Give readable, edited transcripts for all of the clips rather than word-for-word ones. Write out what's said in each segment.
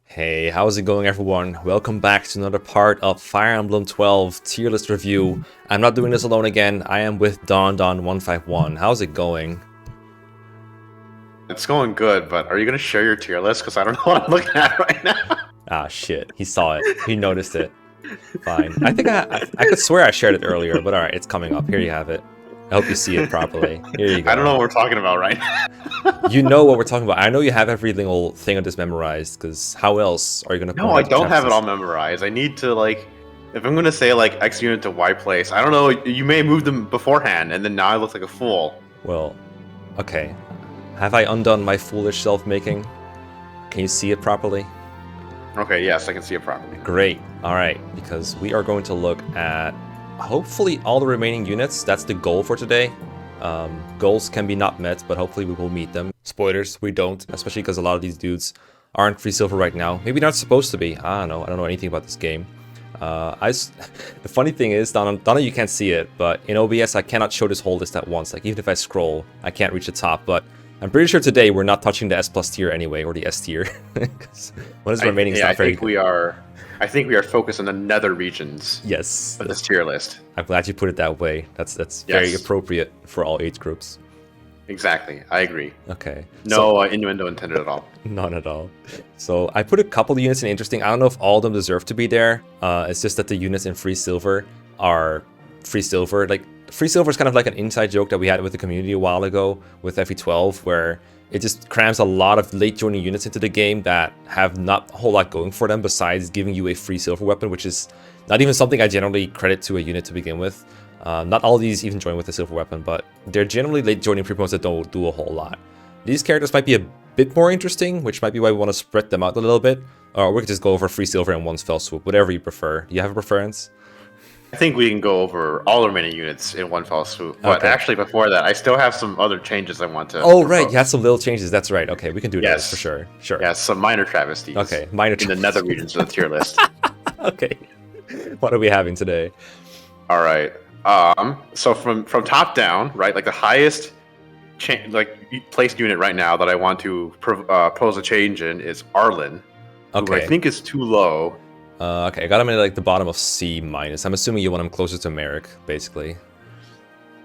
Hey, how's it going everyone? Welcome back to another part of Fire Emblem 12 tier list review. I'm not doing this alone again, I am with dondon151. How's it going? It's going good, but are you going to share your tier list? Because I don't know what I'm looking at right now. Ah shit, he saw it. He noticed it. Fine. I think I could swear I shared it earlier, but alright, it's coming up. Here you have it. I hope you see it properly. Here you go. I don't know what we're talking about right now. You know what we're talking about. I know you have every single thing of this memorized, because how else are you going to No, I don't have it all memorized. I need to, like, if I'm going to say, like, X unit to Y place, I don't know, you may have moved them beforehand, and then now I look like a fool. Well, okay. Have I undone my foolish self-making? Can you see it properly? Okay, yes, I can see it properly. Great. Alright, because we are going to look at hopefully all the remaining units. That's the goal for today. Goals can be not met, but hopefully we will meet them. Spoilers, we don't, especially because a lot of these dudes aren't free silver right now. Maybe not supposed to be. I don't know anything about this game. The funny thing is, Donna, you can't see it, but in OBS I cannot show this whole list at once. Like, even if I scroll, I can't reach the top, but I'm pretty sure today we're not touching the S+ tier anyway, or the S tier. What is remaining is not very good. I think we are focused on the Nether regions. Yes. Of this tier list. I'm glad you put it that way. That's very appropriate for all age groups. Exactly, I agree. Okay. No innuendo intended at all. None at all. So I put a couple of units in interesting. I don't know if all of them deserve to be there. It's just that the units in free silver are free silver. Like, free silver is kind of like an inside joke that we had with the community a while ago with FE12, where it just crams a lot of late joining units into the game that have not a whole lot going for them besides giving you a free silver weapon, which is not even something I generally credit to a unit to begin with. Not all these even join with a silver weapon, but they're generally late joining pre-promotes that don't do a whole lot. These characters might be a bit more interesting, which might be why we want to spread them out a little bit, or we could just go over free silver in one fell swoop, whatever you prefer. Do you have a preference? I think we can go over all the remaining units in one fell swoop. But actually, before that, I still have some other changes I want to propose. Right, you had some little changes. That's right. Okay, we can do that for sure. Sure. Yeah, some minor travesties. Okay, minor in the Nether regions of the tier list. Okay. What are we having today? All right. So from top down, right, like the highest placed unit right now that I want to propose a change in is Arlen, who I think is too low. Okay, I got him at like the bottom of C minus. I'm assuming you want him closer to Merrick, basically.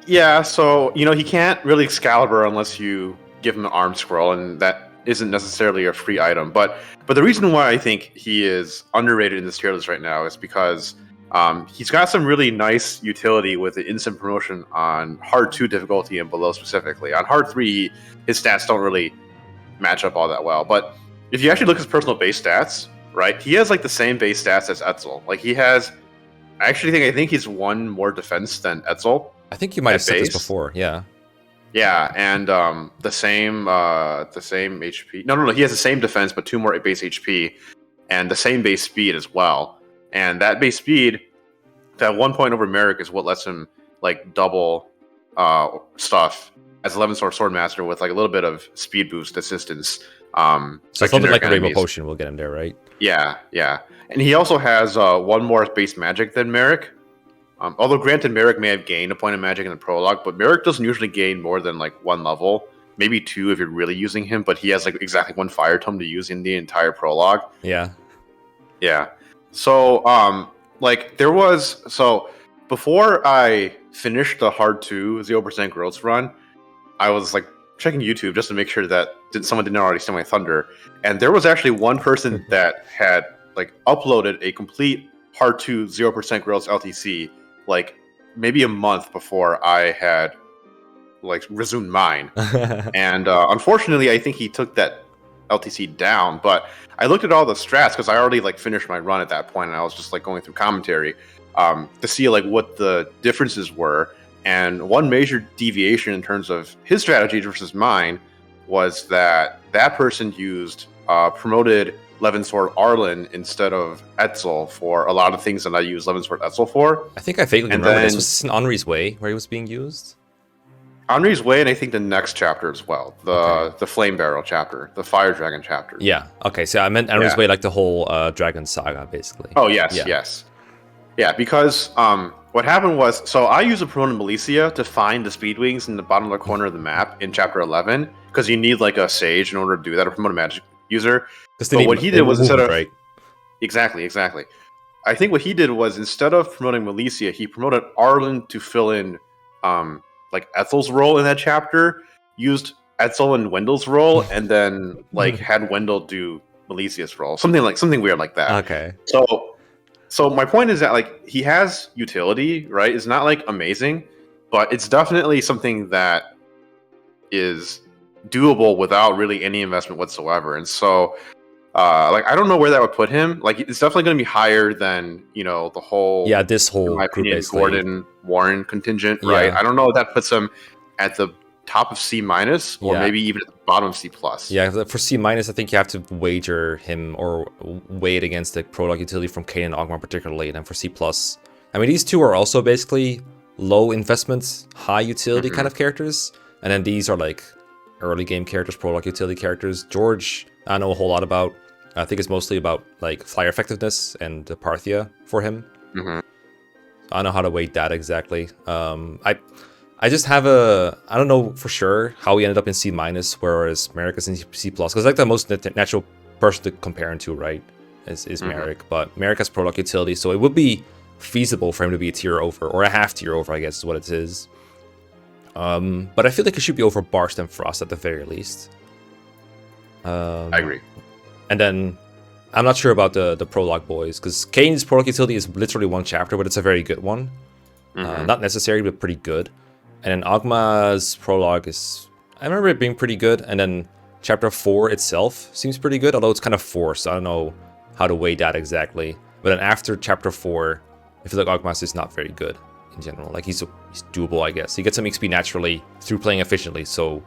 Yeah, so, you know, he can't really Excalibur unless you give him an arm scroll, and that isn't necessarily a free item. But the reason why I think he is underrated in this tier list right now is because he's got some really nice utility with the instant promotion on hard 2 difficulty and below specifically. On hard 3, his stats don't really match up all that well. But if you actually look at his personal base stats, right, he has like the same base stats as Etzel. Like, he has, I think he's 1 more defense than Etzel. I think you might have said this before, yeah. Yeah, and the same HP. No, he has the same defense, but 2 more base HP, and the same base speed as well. And that base speed, that 1 point over Merrick, is what lets him like double stuff as 11 Swordmaster with like a little bit of speed boost assistance. So something like a Rainbow Potion will get him there, right? Yeah. And he also has 1 more base magic than Merrick. Although granted, Merrick may have gained a point of magic in the prologue, but Merrick doesn't usually gain more than like 1 level, maybe 2 if you're really using him. But he has like exactly 1 fire tome to use in the entire prologue. Yeah. So before I finished the hard 2 0% growth run, I was like checking YouTube just to make sure that someone didn't already steal my thunder, and there was actually one person that had like uploaded a complete hard 2 0% growth LTC like maybe a month before I had like resumed mine. And unfortunately I think he took that LTC down, but I looked at all the strats because I already like finished my run at that point, and I was just like going through commentary to see like what the differences were. And one major deviation in terms of his strategy versus mine was that person used promoted Levensword Arlen instead of Etzel for a lot of things that I use Levensword Etzel for. I think I vaguely remember this. Was this in Henri's Way where he was being used? Henri's Way, and I think the next chapter as well. The Flame Barrel chapter, the Fire Dragon chapter. Yeah, okay, so I meant Henri's Way, like the whole Dragon Saga, basically. Oh, yes. Yeah, because what happened was, so I use a promoted Militia to find the speed wings in the bottom left corner of the map in chapter 11, because you need like a sage in order to do that, a promoted magic user. But what he did was instead of right? Exactly. I think what he did was instead of promoting Malicia, he promoted Arlen to fill in like Ethel's role in that chapter, used Ethel and Wendell's role, and then like had Wendell do Malicia's role. Something weird like that. Okay. So my point is that like he has utility, right? It's not like amazing, but it's definitely something that is doable without really any investment whatsoever. And so like I don't know where that would put him. Like it's definitely going to be higher than the whole this whole in my group opinion, basically. Gordon Warren contingent, right? I don't know if that puts him at the top of C minus or maybe even at the bottom of C plus. Yeah, for C minus, I think you have to wager him or weigh it against the prologue utility from Kain and Ogmar particularly. And then for C plus, I mean these two are also basically low investment, high utility kind of characters, and then these are like early game characters, prologue utility characters. George, I don't know a whole lot about. I think it's mostly about like flyer effectiveness and Parthia for him. I don't know how to weight that exactly. I just have I don't know for sure how he ended up in C minus, whereas Merrick is in C plus, because like the most natural person to compare him to, right, is Merrick. But Merrick has prologue utility, so it would be feasible for him to be a tier over, or a half tier over, I guess is what it is. But I feel like it should be over Barst and Frost at the very least. I agree. And then I'm not sure about the prologue boys, because Kane's prologue utility is literally one chapter, but it's a very good one. Not necessary, but pretty good. And then Ogma's prologue is, I remember it being pretty good. And then chapter 4 itself seems pretty good, although it's kind of forced. I don't know how to weigh that exactly. But then after chapter 4, I feel like Ogma's is not very good in general. Like he's doable, I guess. He gets some XP naturally through playing efficiently, so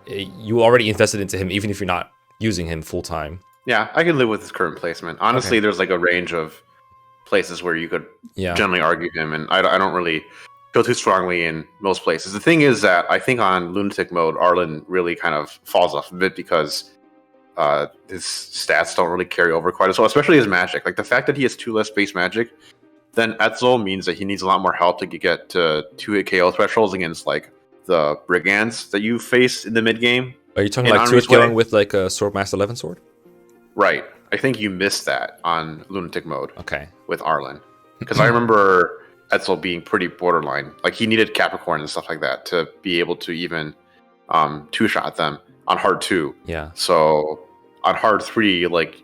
you already invested into him, even if you're not using him full time. Yeah, I can live with his current placement. Honestly, there's like a range of places where you could generally argue him, and I don't really go too strongly in most places. The thing is that I think on Lunatic mode, Arlen really kind of falls off a bit because his stats don't really carry over quite as well, especially his magic. Like the fact that he has 2 less base magic than Etzel means that he needs a lot more help to get to 2-hit KO thresholds against like the brigands that you face in the mid game. Are you talking like 2-hit KOing with like a Swordmaster 11 sword? Right. I think you missed that on Lunatic mode. Okay. With Arlen. Because I remember Etzel being pretty borderline. Like he needed Capricorn and stuff like that to be able to even 2-shot them on hard 2. Yeah. So on hard 3, like,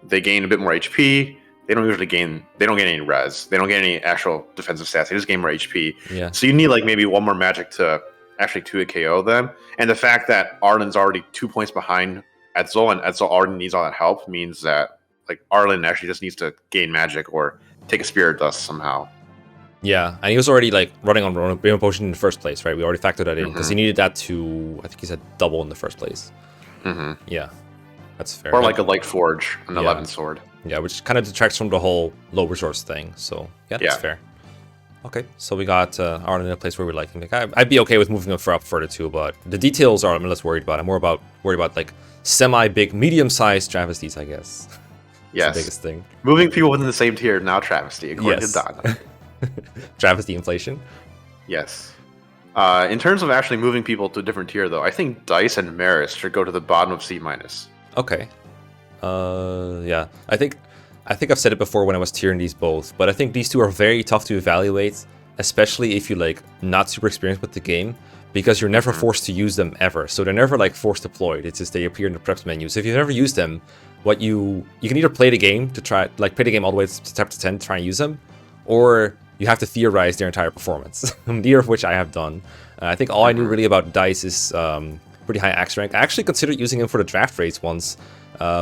they gain a bit more HP. They don't gain any res. They don't get any actual defensive stats. They just gain more HP. Yeah. So you need like maybe one more magic to actually 2-hit KO them. And the fact that Arlen's already 2 points behind Etzel, and Etzel already needs all that help, means that like Arlen actually just needs to gain magic or take a Spirit Dust somehow. Yeah, and he was already like running on Rainbow Potion in the first place, right? We already factored that in because he needed that to, I think he said double in the first place. Yeah, that's fair. Or like a Light Forge, an 11 sword. Yeah, which kind of detracts from the whole low resource thing. So yeah, that's fair. Okay, so we got Arlen in a place where we like him. Like, I'd be okay with moving him up further too, but the details are I'm less worried about. I'm more worried about like semi-big, medium-sized travesties, I guess. Yes. The biggest thing. Moving people within the same tier, now travesty, according to Don. Travesty inflation. Yes. In terms of actually moving people to a different tier, though, I think Dice and Maris should go to the bottom of C minus. Okay. Yeah. I think I've said it before when I was tiering these both, but I think these two are very tough to evaluate, especially if you're like not super experienced with the game, because you're never forced to use them ever. So they're never like force deployed. It's just they appear in the preps menu. So if you've never used them, what you can either play the game to try play the game all the way to chapter 10 to try and use them, or you have to theorize their entire performance. Neither of which I have done. I think all I knew really about Dice is pretty high axe rank. I actually considered using him for the draft race once,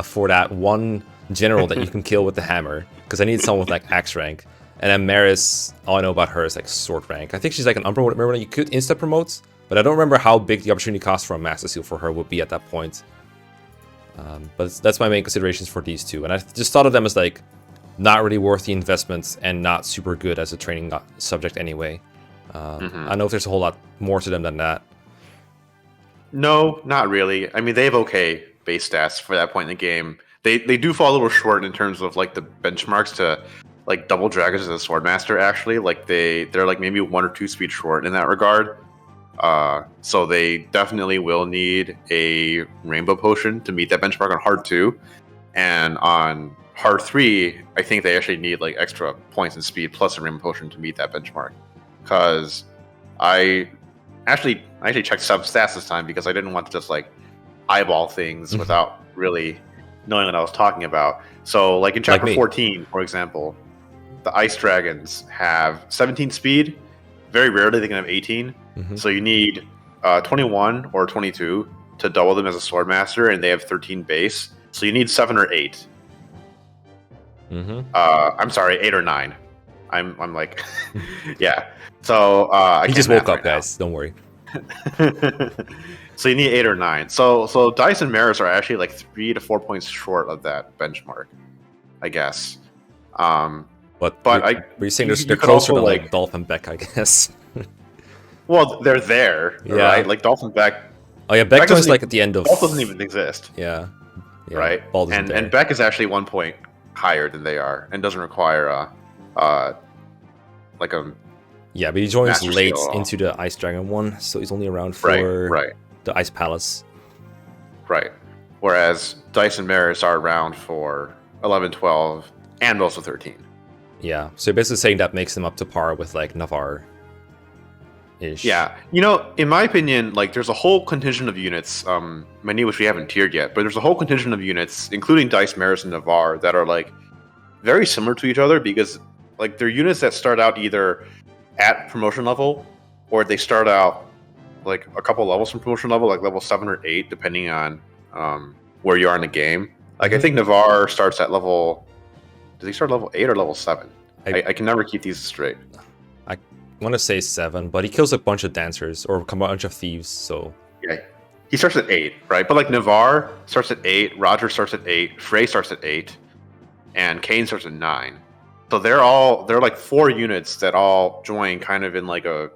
for that one general that you can kill with the hammer, because I needed someone with like axe rank. And then Maris, all I know about her is like sword rank. I think she's like an unpromoted. You could insta promote, but I don't remember how big the opportunity cost for a master seal for her would be at that point. But that's my main considerations for these two, and I just thought of them as like not really worth the investment and not super good as a training subject anyway. I don't know if there's a whole lot more to them than that. No, not really. I mean, they have okay base stats for that point in the game. They do fall a little short in terms of like the benchmarks to like double dragons as a swordmaster. Actually, like they're like maybe 1 or 2 speed short in that regard. So they definitely will need a rainbow potion to meet that benchmark on hard 2. And on hard 3, I think they actually need like extra points in speed plus a rainbow potion to meet that benchmark. Because I actually checked stats this time because I didn't want to just like eyeball things without really knowing what I was talking about. So like in chapter 14, for example, the ice dragons have 17 speed. Very rarely they can have 18. So you need 21 or 22 to double them as a sword master, and they have 13 base. So you need 7 or 8. I'm sorry, 8 or 9. I'm like, yeah. So I just woke up, guys. Don't worry. So you need 8 or 9. So Dice and Maris are actually like 3 to 4 points short of that benchmark, I guess. But you're saying they're closer to like Dolph and Beck, I guess. Well, they're there, right? Like Dolph and Beck. Oh yeah, Beck joins like at the end of. Dolph doesn't even exist. Yeah. Right. And Beck is actually 1 point higher than they are, and doesn't require like a. Yeah, but he joins late into the Ice Dragon one, so he's only around for the Ice Palace. Right. Whereas Dice and Maris are around for 11, 12, and also 13. Yeah, so you're basically saying that makes them up to par with like Navarre-ish. Yeah, in my opinion, like there's a whole contingent of units, many of which we haven't tiered yet, but there's a whole contingent of units, including Dice, Maris, and Navarre, that are like very similar to each other because like they're units that start out either at promotion level or they start out like a couple levels from promotion level, like level 7 or 8, depending on where you are in the game. Like I think Navarre starts at level. Does he start level 8 or level 7? I can never keep these straight. I want to say 7, but he kills a bunch of dancers or a bunch of thieves, so... Yeah, he starts at 8, right? But like Navarre starts at 8, Roger starts at 8, Frey starts at 8, and Kane starts at 9. So they're like 4 units that all join kind of in like a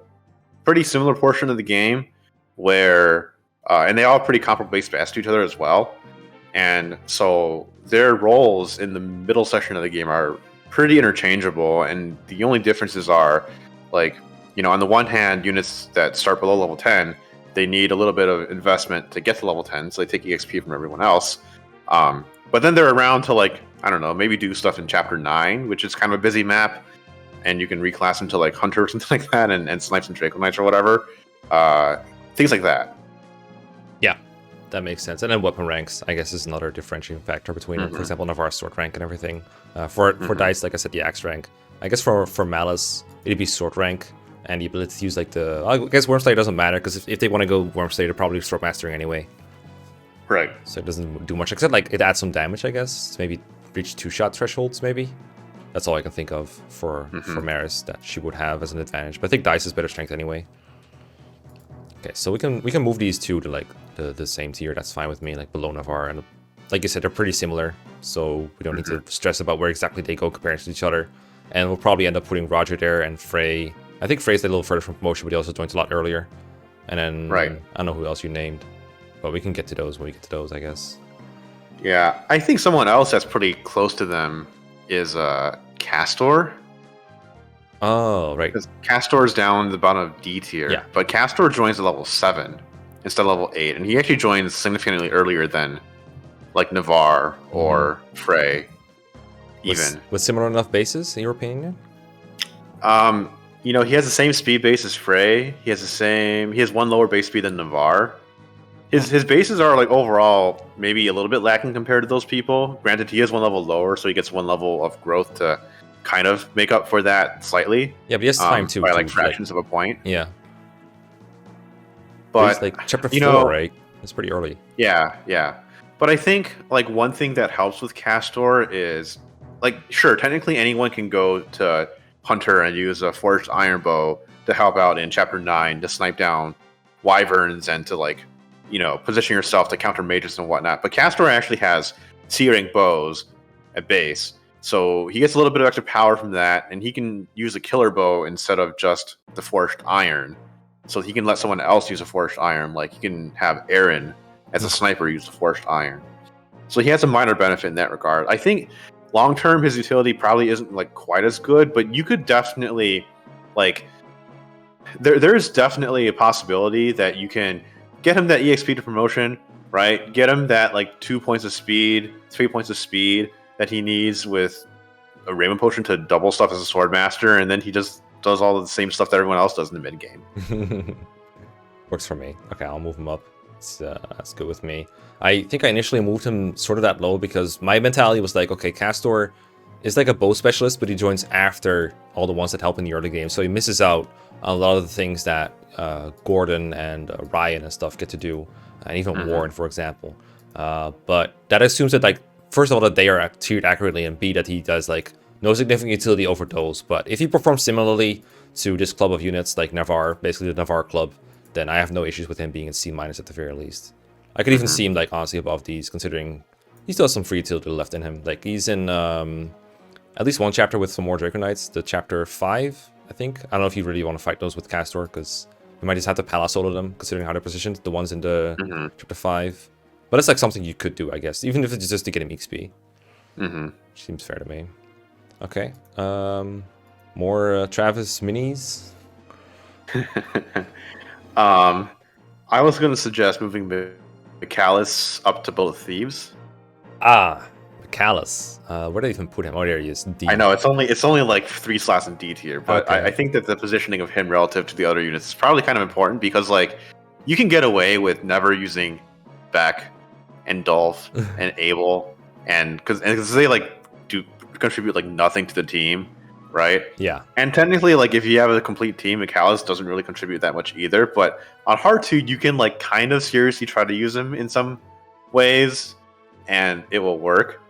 pretty similar portion of the game where... and they all have pretty comparable base stats to each other as well. And so their roles in the middle section of the game are pretty interchangeable, and the only differences are, like, on the one hand, units that start below level 10, they need a little bit of investment to get to level 10, so they take EXP from everyone else. But then they're around to, like, I don't know, maybe do stuff in Chapter 9, which is kind of a busy map, and you can reclass them to, like, Hunter or something like that, and snipe some Draco Knights or whatever. Things like that. Yeah. That makes sense. And then weapon ranks, I guess, is another differentiating factor between, for example, Navarre's sword rank and everything. For Dice, like I said, the axe rank. I guess for Malice, it'd be sword rank and the ability to use like the... I guess Wormslayer doesn't matter because if they want to go Wormslayer, they're probably sword mastering anyway. Right. So it doesn't do much, except like it adds some damage, I guess. Maybe reach 2-shot thresholds, maybe. That's all I can think of for Maris that she would have as an advantage. But I think Dice is better strength anyway. Okay, so we can move these two to like the same tier. That's fine with me, like below Navarre, and like you said, they're pretty similar, so we don't need to stress about where exactly they go compared to each other. And we'll probably end up putting Roger there and Frey. I think Frey's a little further from promotion, but he also joins a lot earlier. And then I don't know who else you named, but we can get to those when we get to those, I guess. Yeah, I think someone else that's pretty close to them is Castor. Oh, right. Because Castor's down the bottom of D tier, but Castor joins at level 7 instead of level 8, and he actually joins significantly earlier than like Navarre or Frey, even. With similar enough bases, in your opinion? He has the same speed base as Frey. He has one lower base speed than Navarre. His bases are like overall maybe a little bit lacking compared to those people. Granted, he is one level lower, so he gets one level of growth to kind of make up for that slightly. Yeah, but he has time too. By like fractions of a point. Yeah. But it's like chapter 4, right? It's pretty early. Yeah. But I think like one thing that helps with Castor is like, sure, technically anyone can go to Hunter and use a forged iron bow to help out in chapter 9 to snipe down wyverns and to like, position yourself to counter mages and whatnot. But Castor actually has C-rank bows at base. So he gets a little bit of extra power from that, and he can use a killer bow instead of just the forged iron. So he can let someone else use a forged iron, like he can have Aaron as a sniper use a forged iron. So he has a minor benefit in that regard. I think long term his utility probably isn't like quite as good, but you could definitely like there's definitely a possibility that you can get him that EXP to promotion, right? Get him that like 2 points of speed, 3 points of speed that he needs with a Raven Potion to double stuff as a Sword Master, and then he just does all the same stuff that everyone else does in the mid game. Works for me. Okay, I'll move him up. That's good with me. I think I initially moved him sort of that low because my mentality was like, okay, Castor is like a bow specialist, but he joins after all the ones that help in the early game, so he misses out on a lot of the things that Gordon and Ryan and stuff get to do, and even Warren, for example. But that assumes that, like, first of all, that they are tiered accurately, and B, that he does like no significant utility over those. But if he performs similarly to this club of units, like Navarre, basically the Navarre club, then I have no issues with him being in C- at the very least. I could even see him, like, honestly above these, considering he still has some free utility left in him. Like, he's in at least one chapter with some more Draco Knights, the chapter 5, I think. I don't know if you really want to fight those with Castor, because you might just have to Palace solo them, considering how they're positioned, the ones in the chapter 5. But it's like something you could do, I guess, even if it's just to get him XP. Seems fair to me. Okay. More Travis minis. I was going to suggest moving Macallus up to both Thieves. Macallus. Where did I even put him? Oh, there he is. D. I know it's only like 3 slots in D tier, but Okay. I think that the positioning of him relative to the other units is probably kind of important because like you can get away with never using Beck and Dolph and Abel and because they like do contribute like nothing to the team, right? Yeah. And technically, like if you have a complete team, Macallus doesn't really contribute that much either. But on hard 2, you can like kind of seriously try to use him in some ways, and it will work.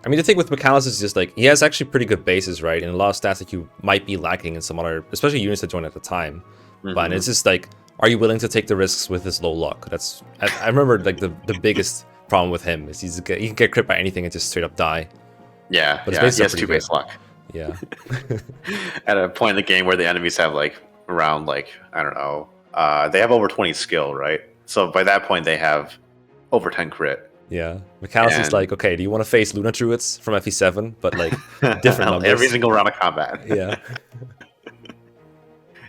I mean, the thing with Macallus is just like he has actually pretty good bases, right? And a lot of stats that you might be lacking in some other, especially units that join at the time. But it's just like, are you willing to take the risks with his low luck? That's I remember like the biggest problem with him is he can get crit by anything and just straight up die. Yeah, But he has 2 base luck. Yeah. At a point in the game where the enemies have like around like I don't know, they have over 20 skill, right? So by that point they have over 10 crit. Yeah, Macallus is like, okay, do you want to face Luna Druids from FE7, but like different numbers? Every single round of combat. Yeah.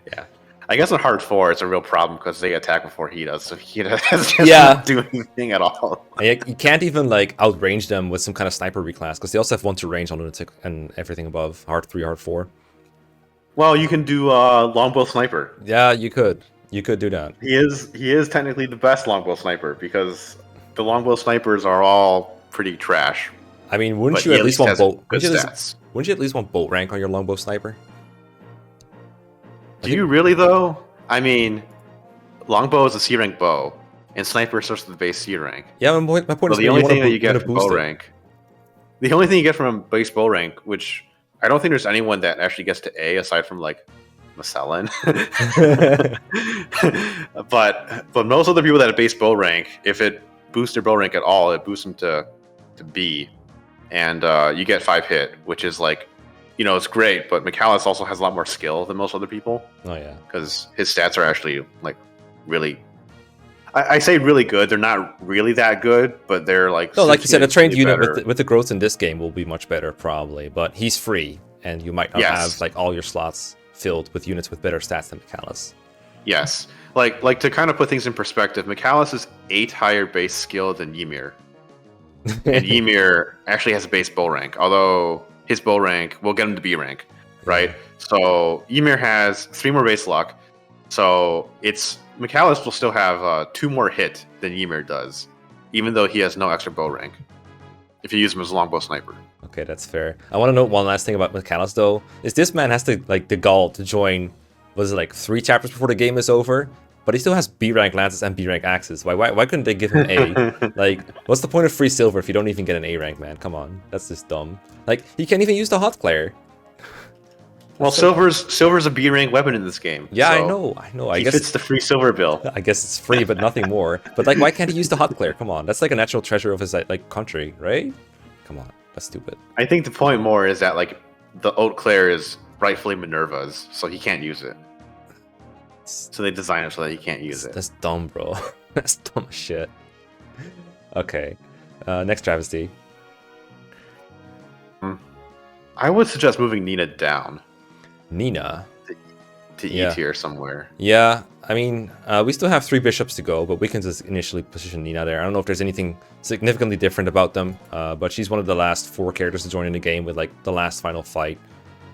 Yeah. I guess in hard 4 it's a real problem because they attack before he does, so he doesn't do anything at all. And you can't even like outrange them with some kind of sniper reclass because they also have 1 to range on lunatic and everything above hard 3, hard 4. Well, you can do longbow sniper. Yeah, you could do that. He is technically the best longbow sniper because the longbow snipers are all pretty trash. I mean, wouldn't you at least want bolt? Wouldn't you at least want bolt rank on your longbow sniper? Do you really though? I mean, longbow is a C rank bow, and sniper starts with the base C rank. Yeah, my point is the only thing that you get from bow rank, the only thing you get from base bow rank, which I don't think there's anyone that actually gets to A aside from like Macellan. but most of the people that have base bow rank, if it boosts their bow rank at all, it boosts them to B, and you get 5 hit, which is like, you know, it's great. But Macallus also has a lot more skill than most other people. Oh yeah, because his stats are actually like really. I say really good. They're not really that good, but they're like. No, like you said, a trained unit with the growth in this game will be much better probably. But he's free, and you might not have like all your slots filled with units with better stats than Macallus. Yes. Like to kind of put things in perspective, Macallus is 8 higher base skill than Ymir. And Ymir actually has a base bow rank, although his bow rank will get him to B rank, right? Yeah. So Ymir has 3 more base luck. So Macallus will still have 2 more hit than Ymir does, even though he has no extra bow rank, if you use him as a longbow sniper. Okay, that's fair. I want to note one last thing about Macallus though, is this man has to like the gall to join, was it like 3 chapters before the game is over? But he still has B rank lances and B rank axes. Why couldn't they give him A? Like, what's the point of free silver if you don't even get an A rank, man? Come on, that's just dumb. Like, he can't even use the hot glare. Well, silver's a B rank weapon in this game. Yeah, so I know. I he guess fits the free silver bill. I guess it's free, but nothing more. But like, why can't he use the hot glare? Come on, that's like a natural treasure of his like country, right? Come on, that's stupid. I think the point more is that like the haute claire is rightfully Minerva's, so he can't use it. So they design it so that he can't use it. That's dumb, bro. That's dumb as shit. Okay. Next travesty. I would suggest moving Nina down. Nina? to Yeah. E tier somewhere. Yeah, I mean, we still have 3 bishops to go, but we can just initially position Nina there. I don't know if there's anything significantly different about them, but she's one of the last 4 characters to join in the game with like the last final fight.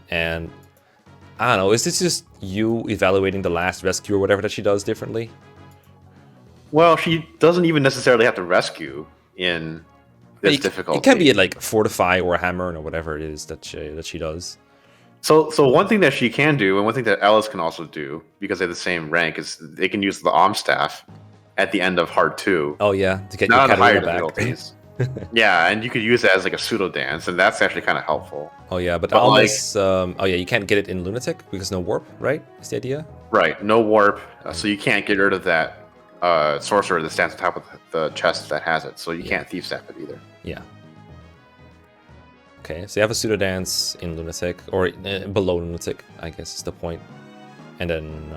And I don't know, is this just you evaluating the last rescue or whatever that she does differently? Well, she doesn't even necessarily have to rescue in this difficulty. It can be like fortify or a hammer or whatever it is that she does. So one thing that she can do, and one thing that Ellis can also do, because they have the same rank, is they can use the Alm Staff at the end of Hard 2. Oh yeah, to get not your on higher back. difficulties. Yeah, and you could use it as like a pseudo dance, and that's actually kind of helpful. Oh yeah, but like, oh yeah, you can't get it in Lunatic because no warp, right? Is the idea? Right, no warp, so you can't get rid of that sorcerer that stands on top of the chest that has it, so you can't thief staff it either. Yeah. Okay, so you have a pseudo dance in Lunatic, or below Lunatic, I guess is the point. And then,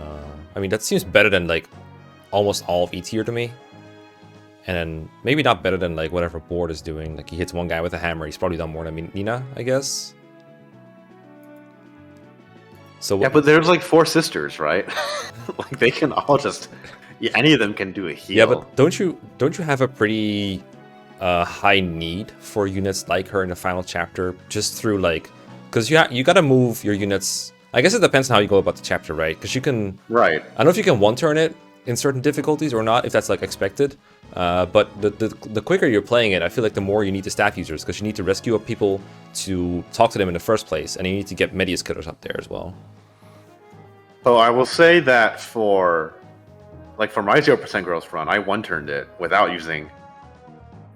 I mean, that seems better than like almost all of E tier to me. And then maybe not better than like whatever Board is doing. Like he hits one guy with a hammer, he's probably done more than Nina, I guess. So yeah, but there's like 4 sisters, right? Like they can all just, any of them can do a heal. Yeah, but don't you have a pretty high need for units like her in the final chapter, just through like, because you gotta move your units. I guess it depends on how you go about the chapter, right? Because you can, right. I don't know if you can one turn it in certain difficulties or not, if that's like expected. But the quicker you're playing it, I feel like the more you need the staff users, because you need to rescue up people to talk to them in the first place, and you need to get Medius killers up there as well. So I will say that for my 0% growth run, I one turned it without using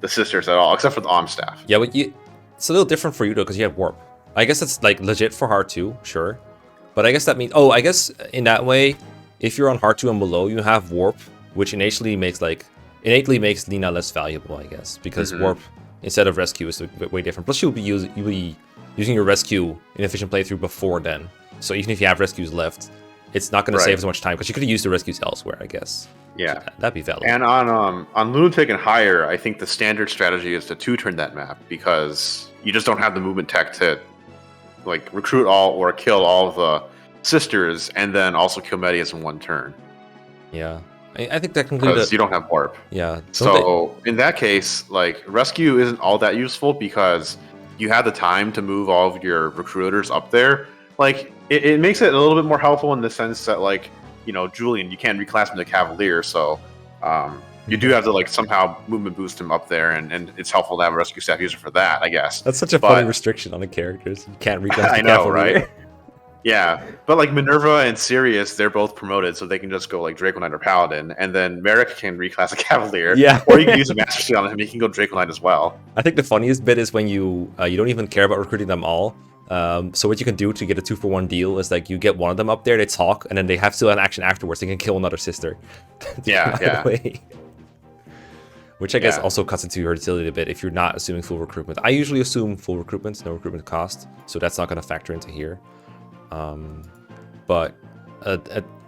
the sisters at all, except for the Alm Staff. Yeah, but it's a little different for you though, because you have warp. I guess it's like legit for hard 2, sure. But I guess that means, I guess in that way, if you're on hard 2 and below, you have warp, which innately makes Nina less valuable, I guess, because warp instead of rescue is way different. Plus, you'll be using your rescue in efficient playthrough before then. So even if you have rescues left, it's not going to save as much time because you could have used the rescues elsewhere, I guess. Yeah, so that'd be valid. And on Lunatic and higher, I think the standard strategy is to 2-turn that map, because you just don't have the movement tech to like recruit all or kill all of the sisters and then also kill Medius in 1 turn. Yeah, I think that can because you don't have warp. Yeah. So in that case, like rescue isn't all that useful because you have the time to move all of your recruiters up there. Like it makes it a little bit more helpful in the sense that, like, you know, Julian, you can't reclass him to Cavalier, so you do have to like somehow movement boost him up there, and it's helpful to have a rescue staff user for that, I guess. That's such a funny restriction on the characters. You can't reclass I know, right? Yeah, but like Minerva and Sirius, they're both promoted, so they can just go like Draco Knight or Paladin, and then Merrick can reclass a Cavalier. Yeah. Or you can use a Master Seal on him, he can go Draco Knight as well. I think the funniest bit is when you don't even care about recruiting them all. So what you can do to get a 2-for-1 deal is like you get one of them up there, they talk, and then they have still an action afterwards. They can kill another sister. Yeah. Which I guess also cuts into your utility a bit if you're not assuming full recruitment. I usually assume full recruitment, no recruitment cost, so that's not going to factor into here. But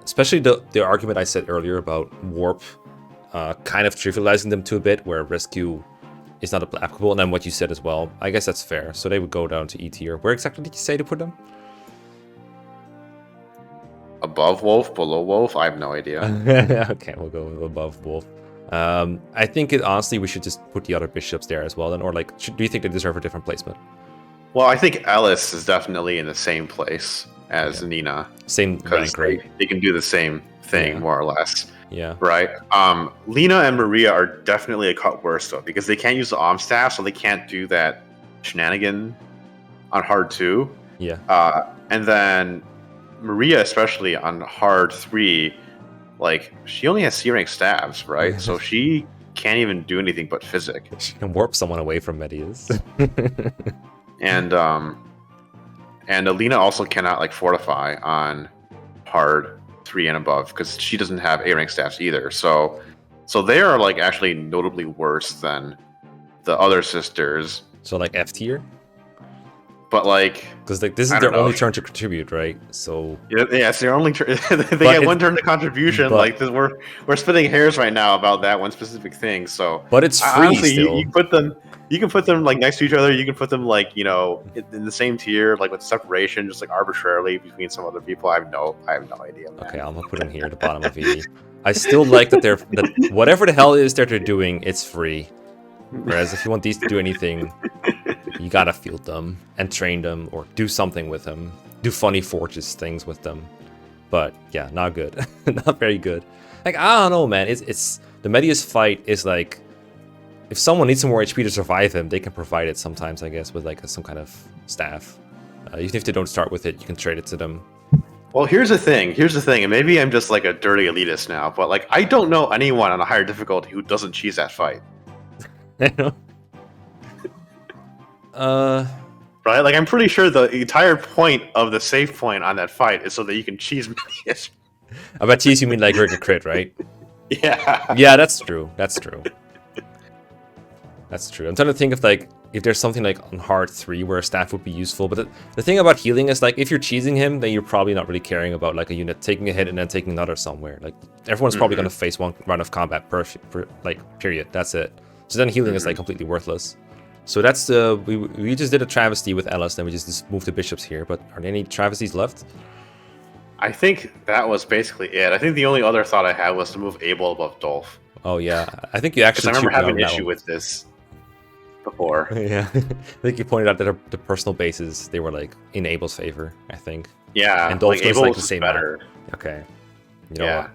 especially the argument I said earlier about warp kind of trivializing them to a bit, where rescue is not applicable, and then what you said as well, I guess that's fair. So they would go down to E tier. Where exactly did you say to put them? Above Wolf, below Wolf? I have no idea. Okay, we'll go above Wolf. I think honestly we should just put the other bishops there as well, then, or like, do you think they deserve a different placement? Well, I think Ellis is definitely in the same place as Nina. Same rank, right? They can do the same thing, more or less. Yeah. Right? Lena and Maria are definitely a cut worse, though, because they can't use the Alm Staff, so they can't do that shenanigan on hard 2. Yeah. And then Maria, especially on hard 3, like, she only has C-rank stabs, right? So she can't even do anything but physic. She can warp someone away from Medius. And Alina also cannot like fortify on hard 3 and above because she doesn't have A-rank staffs either. So they are like actually notably worse than the other sisters. So like F tier? But like, because like this is I their don't know. only turn to contribute, right? So Yeah, it's their only turn. They get one turn to contribution. but- Like we're splitting hairs right now about that one specific thing. So, but it's free honestly, still. you put them. You can put them like next to each other. You can put them like in the same tier, like with separation, just like arbitrarily between some other people. I have no idea. Man. Okay, I'm gonna put them here at the bottom of E. I still like that that whatever the hell it is that they're doing, it's free. Whereas if you want these to do anything, you gotta field them and train them or do something with them. Do funny forges things with them. But yeah, not good. Not very good. Like, I don't know, man. It's the Mekkah's fight is like, if someone needs some more HP to survive him, they can provide it sometimes, I guess, with like some kind of staff. Even if they don't start with it, you can trade it to them. Well, here's the thing, and maybe I'm just like a dirty elitist now, but like I don't know anyone on a higher difficulty who doesn't cheese that fight. Right? Like I'm pretty sure the entire point of the save point on that fight is so that you can cheese Mathis. About cheese, you mean like a crit, right? Yeah. Yeah, that's true. That's true. That's true. I'm trying to think of like if there's something like on hard 3 where a staff would be useful. But the thing about healing is like if you're cheesing him, then you're probably not really caring about like a unit taking a hit and then taking another somewhere. Like everyone's probably going to face one run of combat per like period. That's it. So then healing is like completely worthless. So that's we just did a travesty with Ellis, then we just moved the bishops here. But are there any travesties left? I think that was basically it. I think the only other thought I had was to move Abel above Dolph. Oh yeah, I think you actually. I remember having an issue with this before. Yeah, I think you pointed out that the personal bases they were like in Abel's favor. I think. Yeah, and Dolph like was Abel like was the same better. Map. Okay. You know what?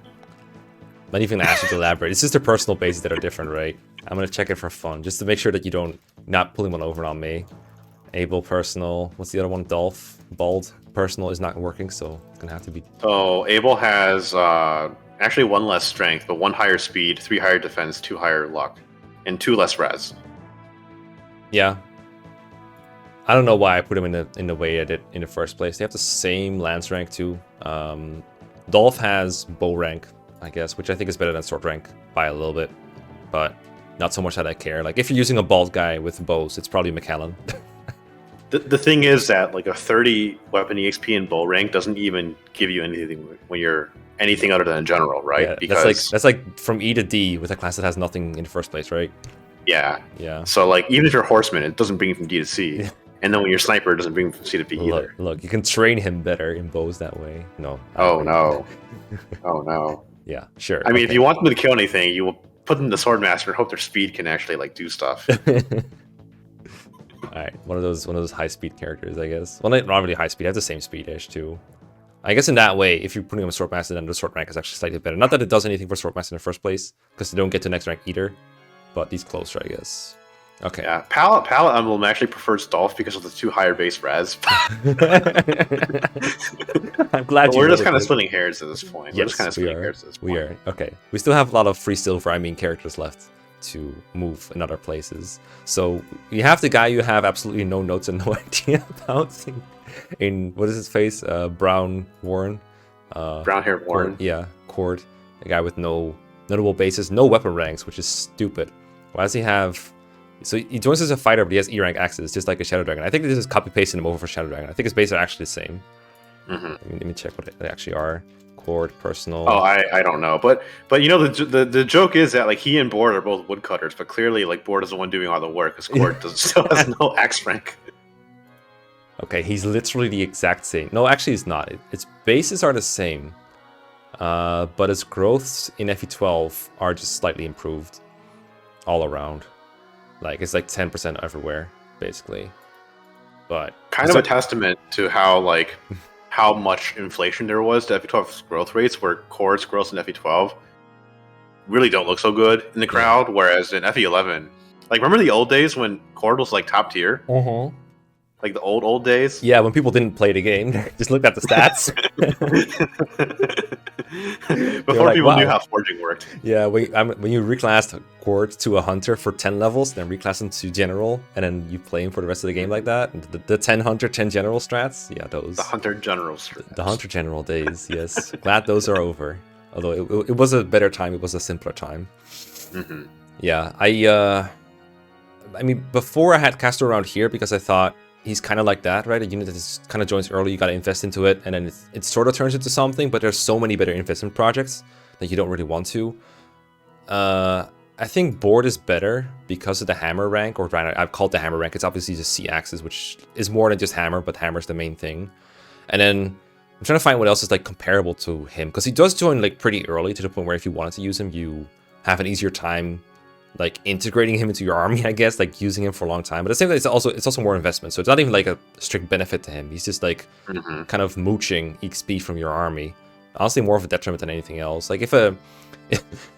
Not even gonna ask you to elaborate. It's just the personal bases that are different, right? I'm gonna check it for fun, just to make sure that you don't not pulling one over on me. Abel personal. What's the other one? Dolph bald personal is not working, so it's gonna have to be. So Abel has actually 1 less strength, but 1 higher speed, 3 higher defense, 2 higher luck, and 2 less res. Yeah. I don't know why I put him in the way I did in the first place. They have the same lance rank too. Dolph has bow rank, I guess, which I think is better than sword rank by a little bit, but not so much that I care. Like if you're using a bald guy with bows, it's probably Macellan. The thing is that like a 30 weapon EXP in bow rank doesn't even give you anything when you're anything other than a general, right? Yeah, because that's like from E to D with a class that has nothing in the first place, right? Yeah. Yeah. So like even if you're horseman, it doesn't bring you from D to C. Yeah. And then when you're sniper, it doesn't bring you from C to B either. Look, you can train him better in bows that way. No. Oh no. Oh no. Yeah, sure. I mean, if you want them to kill anything, you will put them to Swordmaster and hope their speed can actually like do stuff. All right, one of those high speed characters, I guess. Well, not really high speed. They have the same speed-ish too. I guess in that way, if you're putting him a Swordmaster, then the sword rank is actually slightly better. Not that it does anything for Swordmaster in the first place, because they don't get to next rank either. But he's closer, I guess. Okay. Yeah, Palette Emblem actually prefers Dolph because of the 2 higher base res. I'm glad we're just kind of splitting hairs at this point. Yes, we're just kind of splitting hairs at this point. We are. Okay. We still have a lot of free silver, characters left to move in other places. So you have the guy you have absolutely no notes and no idea about in what is his face? Brown Warren. Brown hair Warren. Cord. A guy with no notable bases, no weapon ranks, which is stupid. Why does he have... So he joins as a fighter, but he has E rank axes, just like a Shadow Dragon. I think this is copy-pasting him over for Shadow Dragon. I think his bases are actually the same. Let me check what they actually are. Cord, personal. Oh, I don't know, but you know the joke is that like he and Board are both woodcutters, but clearly like Board is the one doing all the work because Cord still has no axe rank. Okay, he's literally the exact same. No, actually, he's not. Its bases are the same, but its growths in FE12 are just slightly improved all around. Like it's like 10% everywhere, basically. But kind of a testament to how like how much inflation there was to FE12's growth rates, where Cord's growth in FE12 really don't look so good in the crowd, whereas in FE11, like remember the old days when Cord was like top tier? Like the old days? Yeah, when people didn't play the game, just looked at the stats. Before like, people wow. knew how forging worked. Yeah, when you reclassed Cord to a hunter for 10 levels, then reclass him to general, and then you play him for the rest of the game like that, the 10 hunter, 10 general strats, yeah, those. The hunter general strats. The hunter general days, yes. Glad those are over. Although it was a better time, it was a simpler time. Yeah, I mean, before I had Castor around here because I thought he's kind of like that, right? A unit that kind of joins early, you got to invest into it, and then it sort of turns into something, but there's so many better investment projects that you don't really want to. I think board is better because of the hammer rank, or I've called the hammer rank. It's obviously the C-axis, which is more than just hammer, but hammer's the main thing. And then I'm trying to find what else is like comparable to him, because he does join like pretty early to the point where if you wanted to use him, you have an easier time like integrating him into your army, I guess, like using him for a long time. But at the same time, it's also more investment, so it's not even like a strict benefit to him. He's just like kind of mooching XP from your army. Honestly, more of a detriment than anything else. Like if I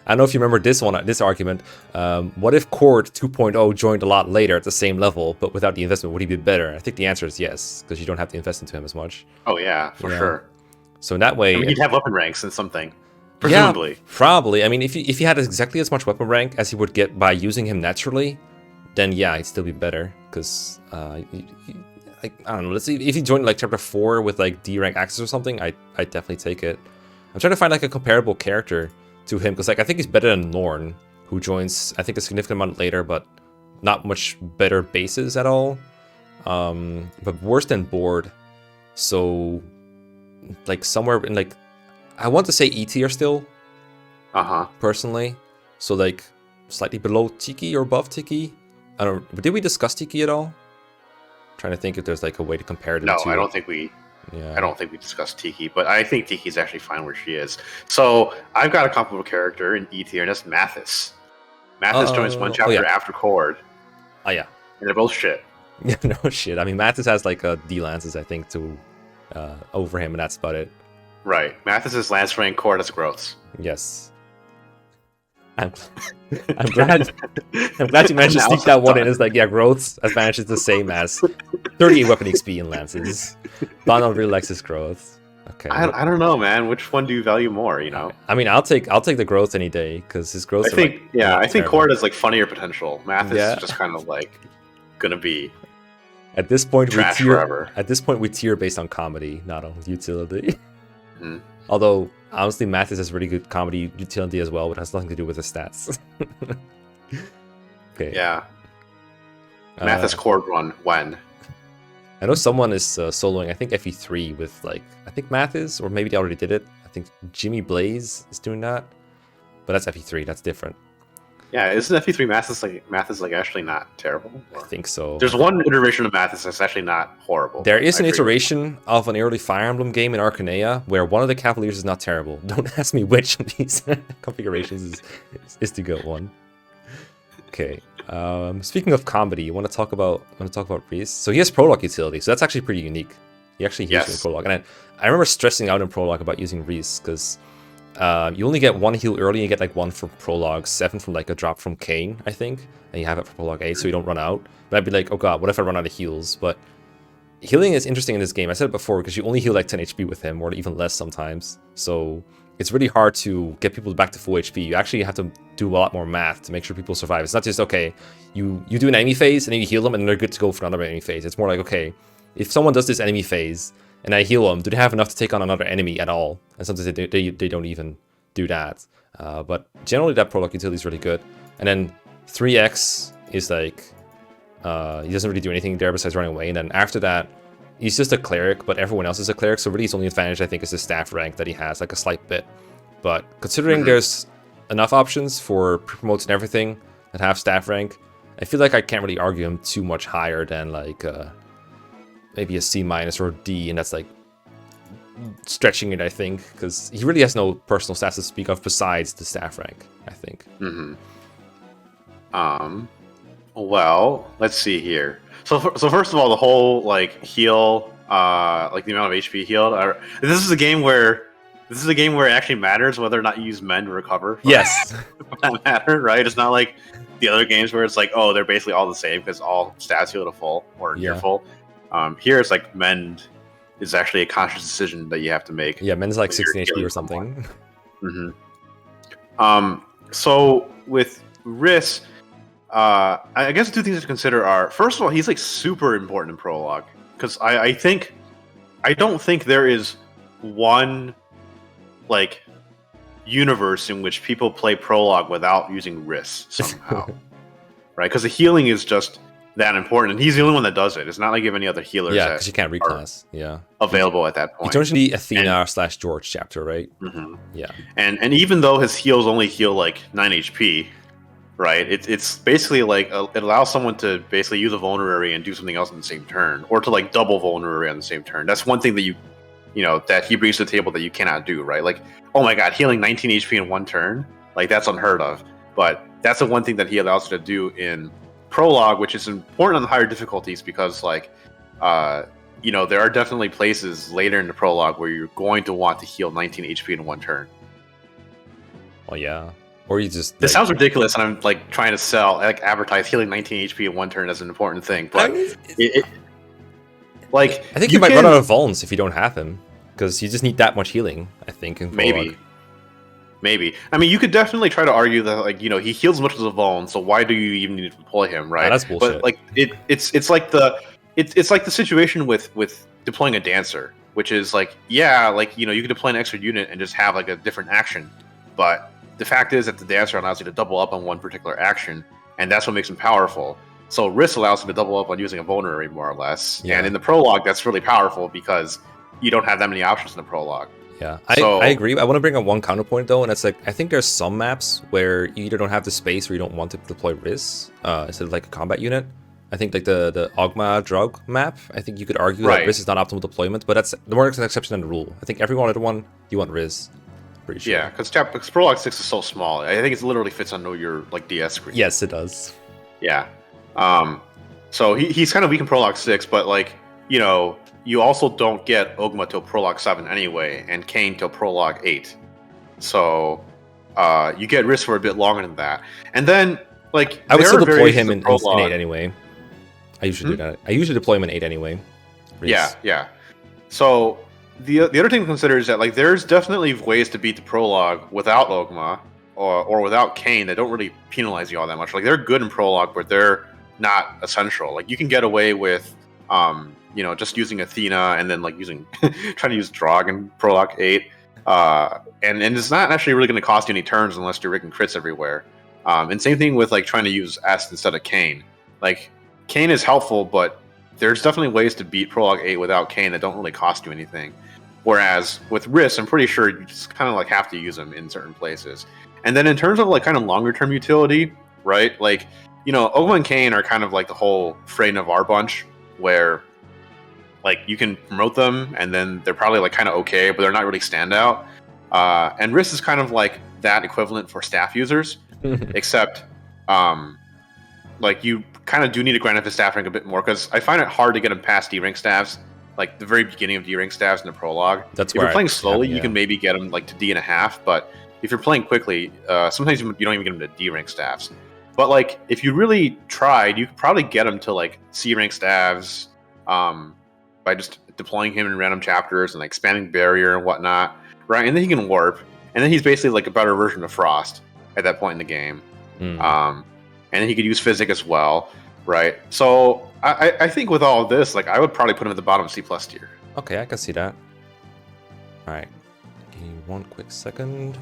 don't know if you remember this argument. What if Cord 2.0 joined a lot later at the same level, but without the investment, would he be better? I think the answer is yes, because you don't have to invest into him as much. Oh yeah, for sure. So in that way, I mean, he'd have weapon ranks and something. Presumably. Yeah, probably. I mean, if he had exactly as much weapon rank as he would get by using him naturally, then yeah, he'd still be better. Because, I don't know, let's see, if he joined like chapter 4 with like D rank access or something, I'd definitely take it. I'm trying to find like a comparable character to him, because like I think he's better than Lorne, who joins, I think, a significant amount later, but not much better bases at all. But worse than board. So, like somewhere in like, I want to say E tier still. Personally. So like slightly below Tiki or above Tiki. I don't. Did we discuss Tiki at all? I'm trying to think if there's like a way to compare them. No, I don't think we. Yeah. I don't think we discussed Tiki, but I think Tiki's actually fine where she is. So I've got a comparable character in E tier, and that's Mathis. Mathis joins one chapter after Cord. Oh yeah. And they're both shit. Yeah, no shit. I mean, Mathis has like D lances, I think, to over him, and that's about it. Right. Mathis is lance rank, Cord is growths. Yes. I'm glad you managed to sneak that one in. It's like, yeah, growths advantage is the same as 38 weapon XP in lances. Donald really likes his growth. Okay. I don't know, man. Which one do you value more? You know. I mean, I'll take the growth any day, because his growth. I think Cord has like funnier potential. Mathis is just kind of like gonna be. At this point, we tier forever. At this point, we tier based on comedy, not on utility. Although, honestly, Mathis has really good comedy utility as well, but it has nothing to do with his stats. Okay. Yeah. Mathis Cord run when? I know someone is soloing, I think, FE3 with, like, I think Mathis, or maybe they already did it. I think Jimmy Blaze is doing that. But that's FE3, that's different. Yeah, isn't FE3 Mathis like actually not terrible? I think so. There's one iteration of Mathis that's actually not horrible. There is an iteration of an early Fire Emblem game in Archanean where one of the Cavaliers is not terrible. Don't ask me which of these configurations is the good one. Okay. Speaking of comedy, you want to talk about Wrys? So he has prologue utility, so that's actually pretty unique. He actually heals in prologue, and I remember stressing out in prologue about using Wrys, because you only get 1 heal early, and you get like 1 from prologue, 7 from like a drop from Cain, I think, and you have it for prologue 8, so you don't run out. But I'd be like, oh god, what if I run out of heals? But healing is interesting in this game. I said it before, because you only heal like 10 HP with him, or even less sometimes. So it's really hard to get people back to full HP. You actually have to do a lot more math to make sure people survive. It's not just, okay, you do an enemy phase, and then you heal them, and then they're good to go for another enemy phase. It's more like, okay, if someone does this enemy phase, and I heal them, do they have enough to take on another enemy at all? And sometimes they don't even do that. But generally that prologue utility is really good. And then 3x is like, he doesn't really do anything there besides running away. And then after that, he's just a cleric, but everyone else is a cleric. So really his only advantage, I think, is the staff rank that he has, like a slight bit. But considering there's enough options for pre-promotes and everything that have staff rank, I feel like I can't really argue him too much higher than like maybe a C- or D, and that's like stretching it, I think, because he really has no personal stats to speak of besides the staff rank, I think. Well, let's see here. So first of all, the whole like heal, like the amount of HP healed. This is a game where it actually matters whether or not you use men to recover. Yes, that matter, right? It's not like the other games where it's like, oh, they're basically all the same because all stats heal to full or near full. Here it's like mend is actually a conscious decision that you have to make. Yeah, men's like 16 HP or something. So with Wrys, I guess 2 things to consider are, first of all, he's like super important in prologue, because I don't think there is one like universe in which people play prologue without using Wrys somehow. Right? Because the healing is just that important, and he's the only one that does it. It's not like you have any other healers. Yeah, because you can't reclass. Yeah, available at that point. You turns into the Athena / George chapter, right? Yeah, and even though his heals only heal like 9 HP, right? It's basically like it allows someone to basically use a vulnerary and do something else in the same turn, or to like double vulnerary on the same turn. That's one thing that that he brings to the table that you cannot do, right? Like, oh my god, healing 19 HP in one turn, like that's unheard of. But that's the one thing that he allows you to do in Prologue, which is important on the higher difficulties because, like, there are definitely places later in the Prologue where you're going to want to heal 19 HP in one turn. Oh yeah. Or you just. This sounds ridiculous, and I'm like trying to advertise healing 19 HP in one turn as an important thing, but I think you might run out of vulns if you don't have him, because you just need that much healing. I think in Prologue. Maybe. I mean, you could definitely try to argue that, he heals as much as a vuln, so why do you even need to deploy him, right? That's bullshit. But it's like the situation with deploying a dancer, which is you could deploy an extra unit and just have like a different action, but the fact is that the dancer allows you to double up on one particular action, and that's what makes him powerful. So Wrys allows him to double up on using a vulnerary, more or less. Yeah. And in the Prologue, that's really powerful because you don't have that many options in the Prologue. Yeah, I agree. I want to bring up one counterpoint though, and it's I think there's some maps where you either don't have the space or you don't want to deploy Wrys instead of like a combat unit. I think like the Ogma Drug map, I think you could argue that Wrys is not optimal deployment, but that's more an exception than the rule. I think every other one you want Wrys. Pretty sure. Yeah, because Prologue 6 is so small. I think it literally fits on your DS screen. Yes, it does. Yeah. So he's kind of weak in Prologue 6, but you also don't get Ogma till Prologue 7 anyway, and Kane till Prologue 8. So you get Wrys for a bit longer than that. And then, I would still deploy him in 8 anyway. I usually do that. I usually deploy him in 8 anyway. Wrys. Yeah. So the other thing to consider is that there's definitely ways to beat the Prologue without Ogma or without Kane that don't really penalize you all that much. They're good in Prologue, but they're not essential. You can get away with just using Athena and then trying to use Drog in Prologue 8. And it's not actually really going to cost you any turns unless you're rigging crits everywhere. And same thing with trying to use S instead of Kane. Kane is helpful, but there's definitely ways to beat Prologue 8 without Kane that don't really cost you anything. Whereas with Wrys, I'm pretty sure you just kind of have to use him in certain places. And then in terms of kind of longer term utility, right? Ogma and Kane are kind of the whole Frey Navarre bunch, where you can promote them and then they're probably kind of okay, but they're not really standout. And Wrys is kind of that equivalent for staff users, except you kind of do need to grind up his staff rank a bit more, because I find it hard to get him past D rank staffs, the very beginning of D rank staffs in the Prologue. That's if you're playing slowly, you can maybe get him to D.5, but if you're playing quickly, sometimes you don't even get him to D rank staffs. But if you really tried, you could probably get him to C rank staffs by just deploying him in random chapters and spamming barrier and whatnot, right? And then he can warp, and then he's basically a better version of Frost at that point in the game. And then he could use Physic as well, right? So I think with all of this, I would probably put him at the bottom of C+ tier. Okay, I can see that. All right, give me one quick second.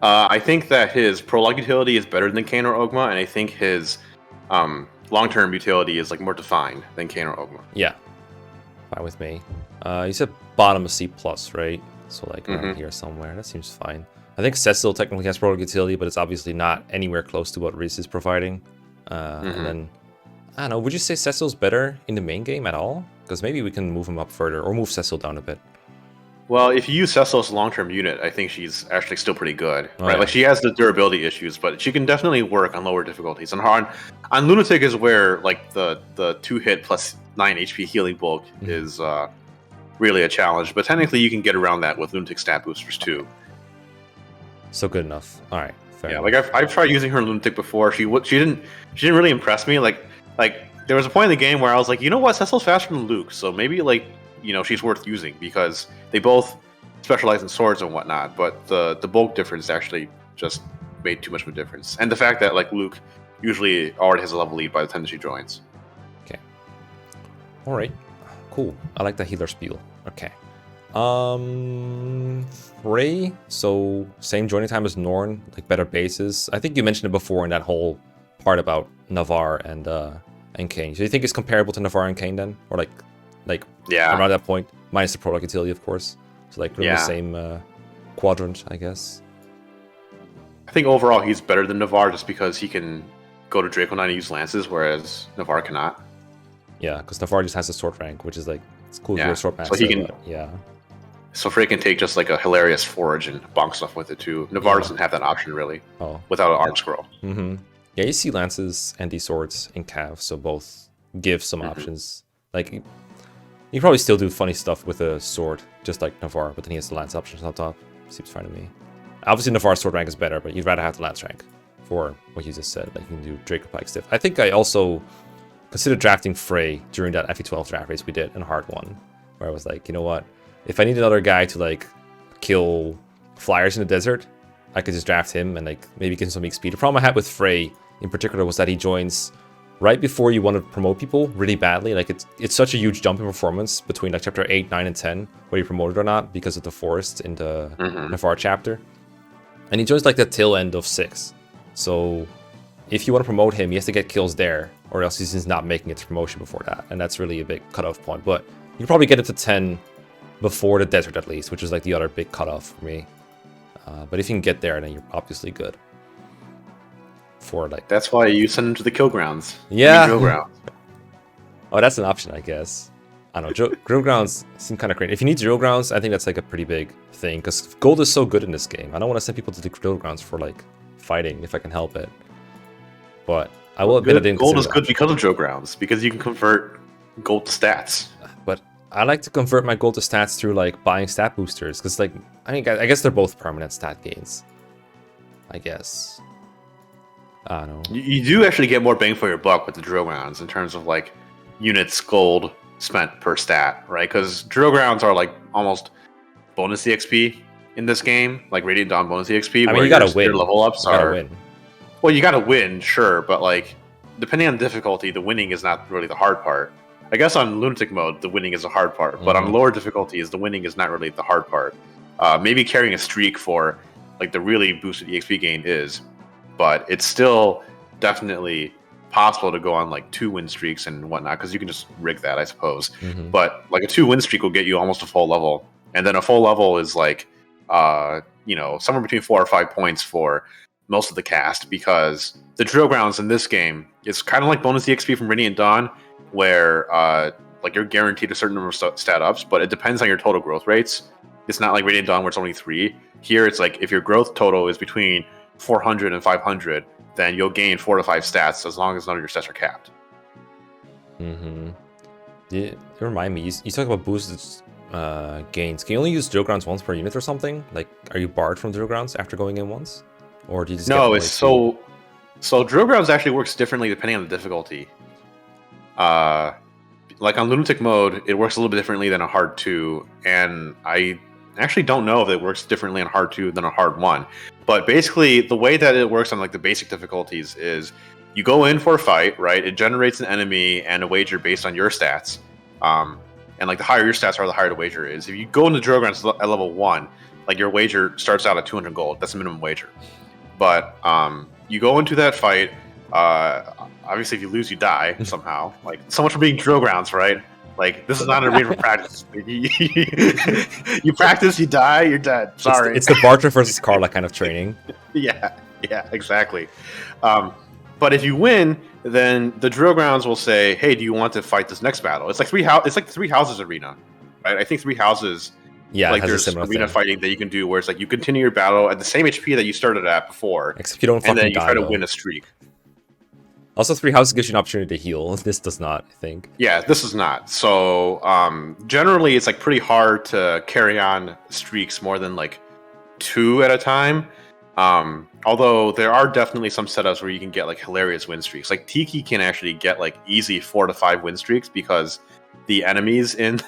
I think that his Prologue utility is better than Kane or Ogma, and I think his long-term utility is more defined than Kane or Ogma. Yeah, fine with me. You said bottom of C+, right? So around here somewhere. That seems fine. I think Cecil technically has Prologue utility, but it's obviously not anywhere close to what Wrys is providing. And then, I don't know, would you say Cecil's better in the main game at all? Because maybe we can move him up further, or move Cecil down a bit. Well, if you use Cecil as a long-term unit, I think she's actually still pretty good, right? Yeah. She has the durability issues, but she can definitely work on lower difficulties. And on Lunatic is where the 2-hit plus 9 HP healing bulk is really a challenge. But technically, you can get around that with Lunatic stat boosters too. So good enough. All right. Fair enough. I've tried using her in Lunatic before. She didn't really impress me. There was a point in the game where I was you know what, Cecil's faster than Luke, so maybe she's worth using, because they both specialize in swords and whatnot, but the bulk difference actually just made too much of a difference. And the fact that Luke usually already has a level lead by the time that she joins. Okay. Alright. Cool. I like the healer spiel. Okay. Frey, so same joining time as Norn, better bases. I think you mentioned it before in that whole part about Navarre and Kane. So you think it's comparable to Navarre and Kane then, or like Yeah. around that point, minus the prologue utility, of course. So like in the same quadrant, I guess. I think overall he's better than Navarre just because he can go to Draco Knight and use lances, whereas Navarre cannot. Yeah, because Navarre just has a sword rank, which is like it's cool if Yeah. you're a sword master. So he can- but, yeah. So Frey can take just like a hilarious forge and bonk stuff with it too. Navarre doesn't have that option really Oh. without an arm scroll. Mm-hmm. Yeah, you see lances and these swords in Cav, so both give some options. Like you probably still do funny stuff with a sword, just like Navarre, but then he has the lance options on top. Seems fine to me. Obviously, Navarre's sword rank is better, but you'd rather have the lance rank for what you just said. Like you can do Draco Pike Stiff. I think I also considered drafting Frey during that FE12 draft race we did in hard one, where I was like, you know what? If I need another guy to like kill flyers in the desert, I could just draft him and like maybe get some weak speed. The problem I had with Frey in particular was that he joins right before you want to promote people really badly. Like it's such a huge jump in performance between like chapter 8, 9, and 10, whether you're promoted or not, because of the forest in the Navarre chapter. And he joins like the tail end of 6. So if you want to promote him, he has to get kills there, or else he's just not making it to promotion before that. And that's really a big cutoff point. But you can probably get it to 10 before the desert at least, which is like the other big cutoff for me. But if you can get there, then you're obviously good. For like That's why you send him to the kill grounds. Yeah. Drill grounds. Oh, that's an option, I guess. I don't know. Drill grounds seem kind of crazy. If you need drill grounds, I think that's like a pretty big thing because gold is so good in this game. I don't want to send people to the drill grounds for like fighting if I can help it. But I will admit I didn't. Gold is consider good because of drill grounds because you can convert gold to stats. But I like to convert my gold to stats through like buying stat boosters because like I guess they're both permanent stat gains. I guess. I don't know. You do actually get more bang for your buck with the drill grounds in terms of like units gold spent per stat, right? Because drill grounds are like almost bonus EXP in this game, like Radiant Dawn bonus EXP. I mean, you gotta win. Your level ups You gotta are. win. Well, you gotta win, sure, but like depending on difficulty, the winning is not really the hard part. I guess on lunatic mode, the winning is the hard part, but on lower difficulties, the winning is not really the hard part. Maybe carrying a streak for like the really boosted EXP gain is, but it's still definitely possible to go on like 2 win streaks and whatnot because you can just rig that, I suppose. But like a 2 win streak will get you almost a full level, and then a full level is like somewhere between 4 or 5 points for most of the cast because the drill grounds in this game is kind of like bonus EXP from Radiant Dawn, where like you're guaranteed a certain number of stat ups, but it depends on your total growth rates. It's not like Radiant Dawn where it's only 3. Here it's like if your growth total is between 400 and 500, then you'll gain 4 to 5 stats as long as none of your stats are capped. Yeah, remind me, you talk about boosted gains. Can you only use drill grounds once per unit or something? Like, are you barred from drill grounds after going in once? Or do you just No, it's so drill grounds actually works differently depending on the difficulty. Like on lunatic mode, it works a little bit differently than a hard 2, and I actually don't know if it works differently on hard 2 than a hard 1. But basically, the way that it works on like the basic difficulties is you go in for a fight, right? It generates an enemy and a wager based on your stats. And like the higher your stats are, the higher the wager is. If you go into drill grounds at level 1, like your wager starts out at 200 gold. That's the minimum wager. But you go into that fight. Obviously, if you lose, you die somehow. Like so much for being drill grounds, right? Like this is not a arena for practice. You practice, you die, you're dead. Sorry. It's the Barter versus Carla kind of training. Yeah, exactly. But if you win, then the drill grounds will say, "Hey, do you want to fight this next battle?" It's like it's like 3 houses arena, right? I think 3 houses. Yeah, like it has there's a arena thing. fighting that you can do, where it's like you continue your battle at the same HP that you started at before, Except you don't fucking and then you die, try to though. win a streak. Also, 3 houses gives you an opportunity to heal. This does not, I think. Yeah, this is not. So generally, it's like pretty hard to carry on streaks more than like 2 at a time. Although there are definitely some setups where you can get like hilarious win streaks. Like Tiki can actually get like easy 4 to 5 win streaks because the enemies in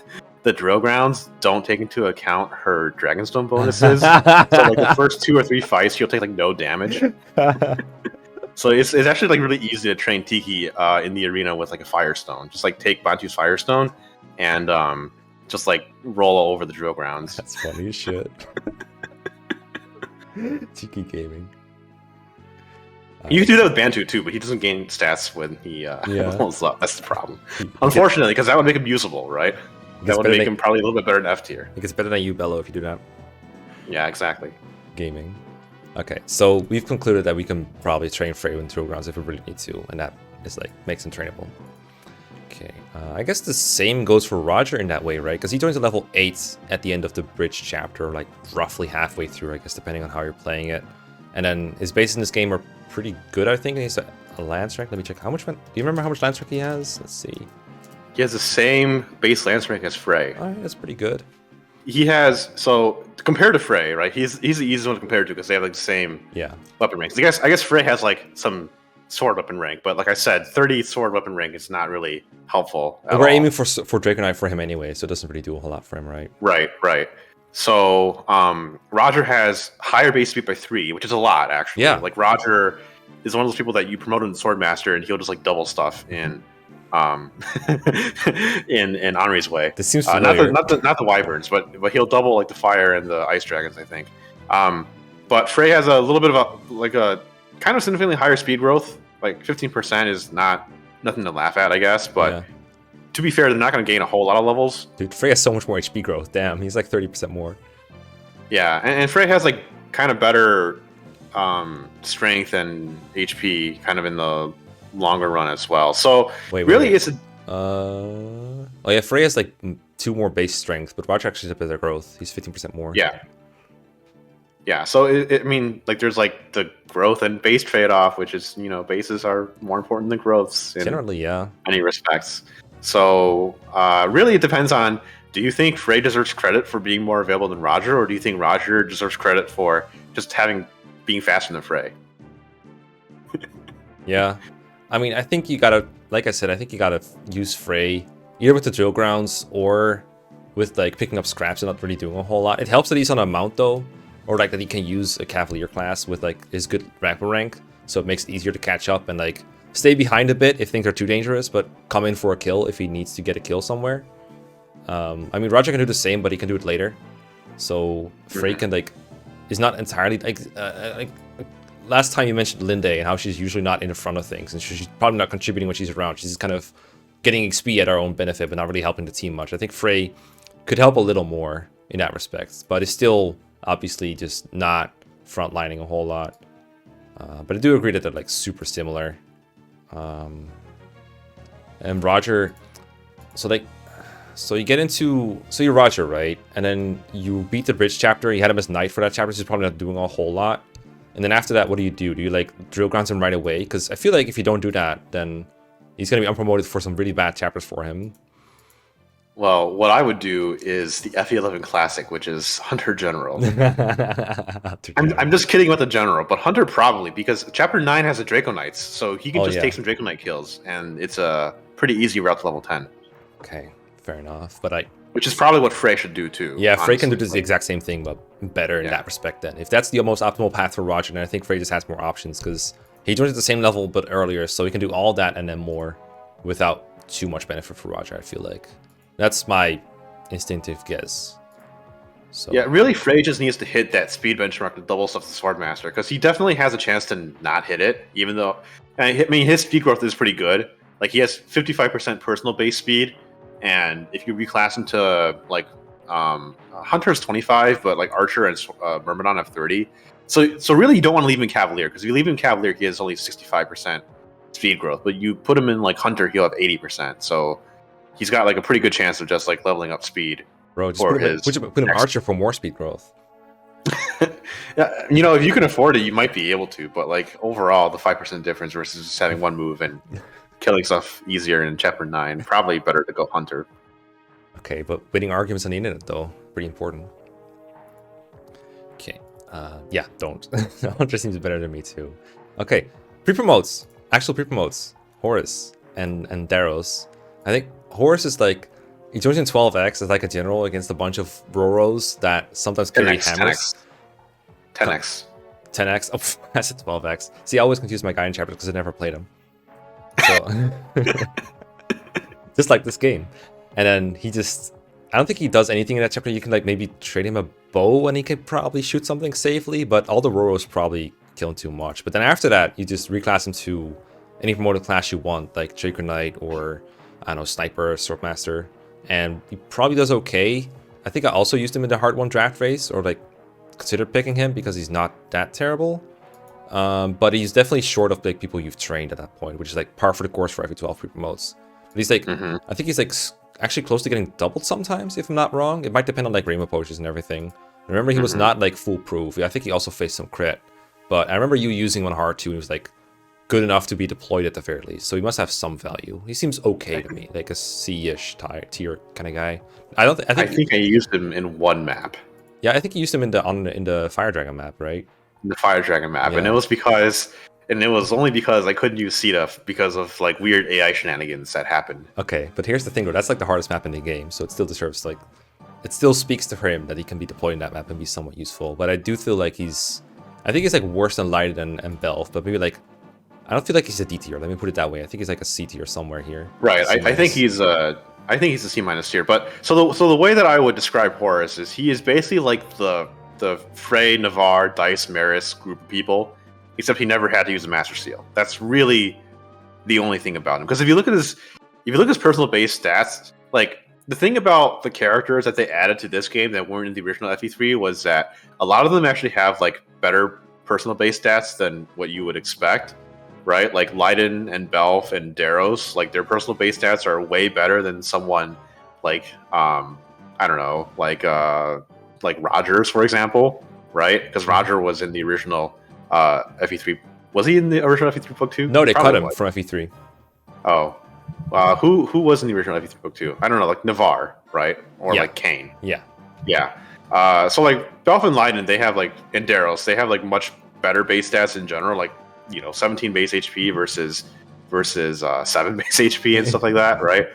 the drill grounds don't take into account her Dragonstone bonuses. So like the first 2 or 3 fights, she'll take like no damage. So it's actually like really easy to train Tiki in the arena with like a Firestone. Just like take Bantu's Firestone and just like roll over the drill grounds. That's funny as shit. Tiki gaming. You can do that with Bantu too, but he doesn't gain stats when he levels up. That's the problem. Unfortunately, because that would make him usable, right? That would make him probably a little bit better than F tier. He gets better than you, Bello, if you do that. Yeah, exactly. Gaming. Okay, so we've concluded that we can probably train Frey in Throw Grounds if we really need to, and that is like makes him trainable. Okay, I guess the same goes for Roger in that way, right? Because he joins at level 8 at the end of the bridge chapter, like roughly halfway through, I guess, depending on how you're playing it. And then his bases in this game are pretty good, I think. And he's a lance rank. Let me check. How much? Do you remember how much lance rank he has? Let's see. He has the same base lance rank as Frey. All right, that's pretty good. He has, so compared to Frey, right? He's the easiest one to compare to because they have like the same weapon ranks. I guess Frey has like some sword weapon rank, but like I said, 30 sword weapon rank is not really helpful. We're aiming for Draconite for him anyway, so it doesn't really do a whole lot for him, right? Right. So Roger has higher base speed by 3, which is a lot actually. Yeah. Like Roger is one of those people that you promote in Swordmaster and he'll just like double stuff in in Henri's way. This seems not the wyverns, but he'll double like the fire and the ice dragons, I think. But Frey has a little bit of a kind of significantly higher speed growth. Like 15% is nothing to laugh at, I guess. But to be fair, they're not going to gain a whole lot of levels. Dude, Frey has so much more HP growth. Damn, he's like 30% more. Yeah, and Frey has like kind of better strength and HP kind of in the longer run as well. So really, it's oh yeah, Frey has like 2 more base strength, but Roger actually has better growth. He's 15% more. Yeah. So I mean, like there's like the growth and base trade-off, which is bases are more important than growths in generally, many respects. So really, it depends on. Do you think Frey deserves credit for being more available than Roger, or do you think Roger deserves credit for just being faster than Frey? Yeah. I mean, I think you gotta, like I said, I think you gotta use Frey either with the drill grounds or with like picking up scraps and not really doing a whole lot. It helps that he's on a mount though, or like that he can use a cavalier class with like his good rapper rank, so it makes it easier to catch up and like stay behind a bit if things are too dangerous, but come in for a kill if he needs to get a kill somewhere. I mean, Roger can do the same, but he can do it later. So Frey can like is not entirely like last time you mentioned Linde and how she's usually not in the front of things, and she's probably not contributing when she's around. She's just kind of getting XP at her own benefit, but not really helping the team much. I think Frey could help a little more in that respect, but it's still obviously just not frontlining a whole lot. But I do agree that they're like super similar. And Roger, so you get into, so you're Roger, right? And then you beat the bridge chapter. You had him as knight for that chapter, so he's probably not doing a whole lot. And then after that, what do? Do you like drill grounds him right away? Because I feel like if you don't do that, then he's going to be unpromoted for some really bad chapters for him. Well, what I would do is the FE11 Classic, which is Hunter General. I'm just kidding about the General, but Hunter probably, because Chapter 9 has a Draco Knights, so he can take some Draco Knight kills, and it's a pretty easy route to level 10. Okay, fair enough. Which is probably what Frey should do too. Yeah, Frey can do the exact same thing, but better in that respect then. If that's the most optimal path for Roger, then I think Frey just has more options, because he joins at the same level but earlier, so he can do all that and then more without too much benefit for Roger, I feel like. That's my instinctive guess. So yeah, really, Frey just needs to hit that speed benchmark to double stuff the Swordmaster, because he definitely has a chance to not hit it, even though I mean his speed growth is pretty good. Like he has 55% personal base speed, and if you reclass him to like Hunter's 25, but like Archer and Myrmidon have 30. So really, you don't want to leave him in Cavalier, because if you leave him in Cavalier, he has only 65% speed growth. But you put him in like Hunter, he'll have 80%. So he's got like a pretty good chance of just like leveling up speed. Bro, just put him Archer for more speed growth. Yeah, if you can afford it, you might be able to. But like overall, the 5% difference versus just having one move and killing stuff easier in Chapter 9, probably better to go Hunter. Okay, but winning arguments on the internet though, pretty important. Okay, yeah, don't. Hunter seems better than me too. Okay, pre-promotes, actual pre-promotes, Horace and Daros. I think Horace is like, he joins in 12x as like a general against a bunch of Roros that sometimes carry hammers. 10x. 10x? Oh, I said 12x. See, I always confuse my guy in chapters because I never played him. So, just like this game. And then I don't think he does anything in that chapter. You can like maybe trade him a bow and he could probably shoot something safely, but all the Roros probably kill him too much. But then after that, you just reclass him to any promoted class you want, like Draco Knight or, I don't know, Sniper, Swordmaster. And he probably does okay. I think I also used him in the Hard 1 draft race, or like considered picking him because he's not that terrible. But he's definitely short of like people you've trained at that point, which is like par for the course for FE12 pre-promotes. But he's like, I think he's like actually close to getting doubled sometimes, if I'm not wrong. It might depend on like Rainbow Potions and everything. Remember, he was not like foolproof. I think he also faced some crit. But I remember you using one hard too, and he was like good enough to be deployed at the very least. So he must have some value. He seems okay to me, like a C-ish tier kind of guy. I think I used him in one map. Yeah, I think you used him in the Fire Dragon map, right? The Fire Dragon map, Yeah. and it was only because I couldn't use Ceta because of like weird AI shenanigans that happened. Okay, but here's the thing though, that's like the hardest map in the game, so it still deserves like, it still speaks to him that he can be deployed in that map and be somewhat useful. But I do feel like I think he's like worse than Leiden and Dolph, but maybe like, I don't feel like he's a D tier. Let me put it that way. I think he's like a C tier somewhere here. Right. I think he's a C- tier. But so the way that I would describe Horace is he is basically like the Frey, Navarre, Dice, Maris group of people, except he never had to use a Master Seal. That's really the only thing about him. Because if you look at his personal base stats, like the thing about the characters that they added to this game that weren't in the original FE3 was that a lot of them actually have like better personal base stats than what you would expect, right? Like Leiden and Dolph and Daros, like their personal base stats are way better than someone like I don't know, like Rogers, for example, right? Because Roger was in the original FE3. Was he in the original FE3 book too? No, they cut him from FE3. Oh. Who was in the original FE3 book 2? I don't know, like Navarre, right? Or like Kane. Yeah. Yeah. So like Dolph and Leiden, they have like, and Daros, they have like much better base stats in general, like, 17 base HP versus 7 base HP and stuff like that, right?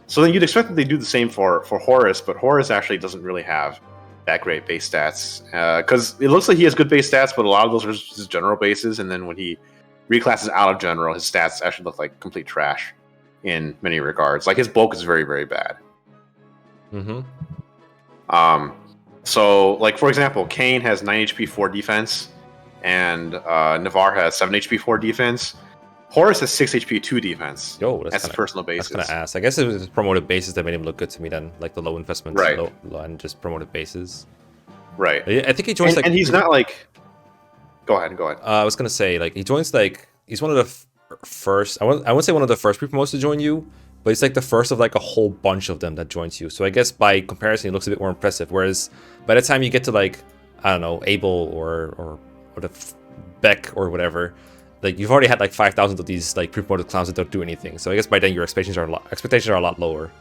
So then you'd expect that they do the same for Horace, but Horace actually doesn't really have that great base stats, because it looks like he has good base stats, but a lot of those are his general bases, and then when he reclasses out of general, his stats actually look like complete trash in many regards. Like his bulk is very, very bad. So like for example, Kane has 9 HP 4 defense, and Navarre has 7 HP 4 defense. Horace has 6 HP 2 defense. Yo, that's his personal basis. That's kind of ass. I guess it was promoted bases that made him look good to me then, like the low investments, right? Low and just promoted bases. Right. I think he joins and he's not like. Go ahead. I was gonna say like he joins like he's one of the first. I wouldn't say one of the first pre-promotes to join you, but he's like the first of like a whole bunch of them that joins you. So I guess by comparison, he looks a bit more impressive. Whereas by the time you get to like I don't know Abel or the Beck or whatever, like you've already had like 5,000 of these like pre-promoted clowns that don't do anything. So I guess by then your expectations are a lot lower.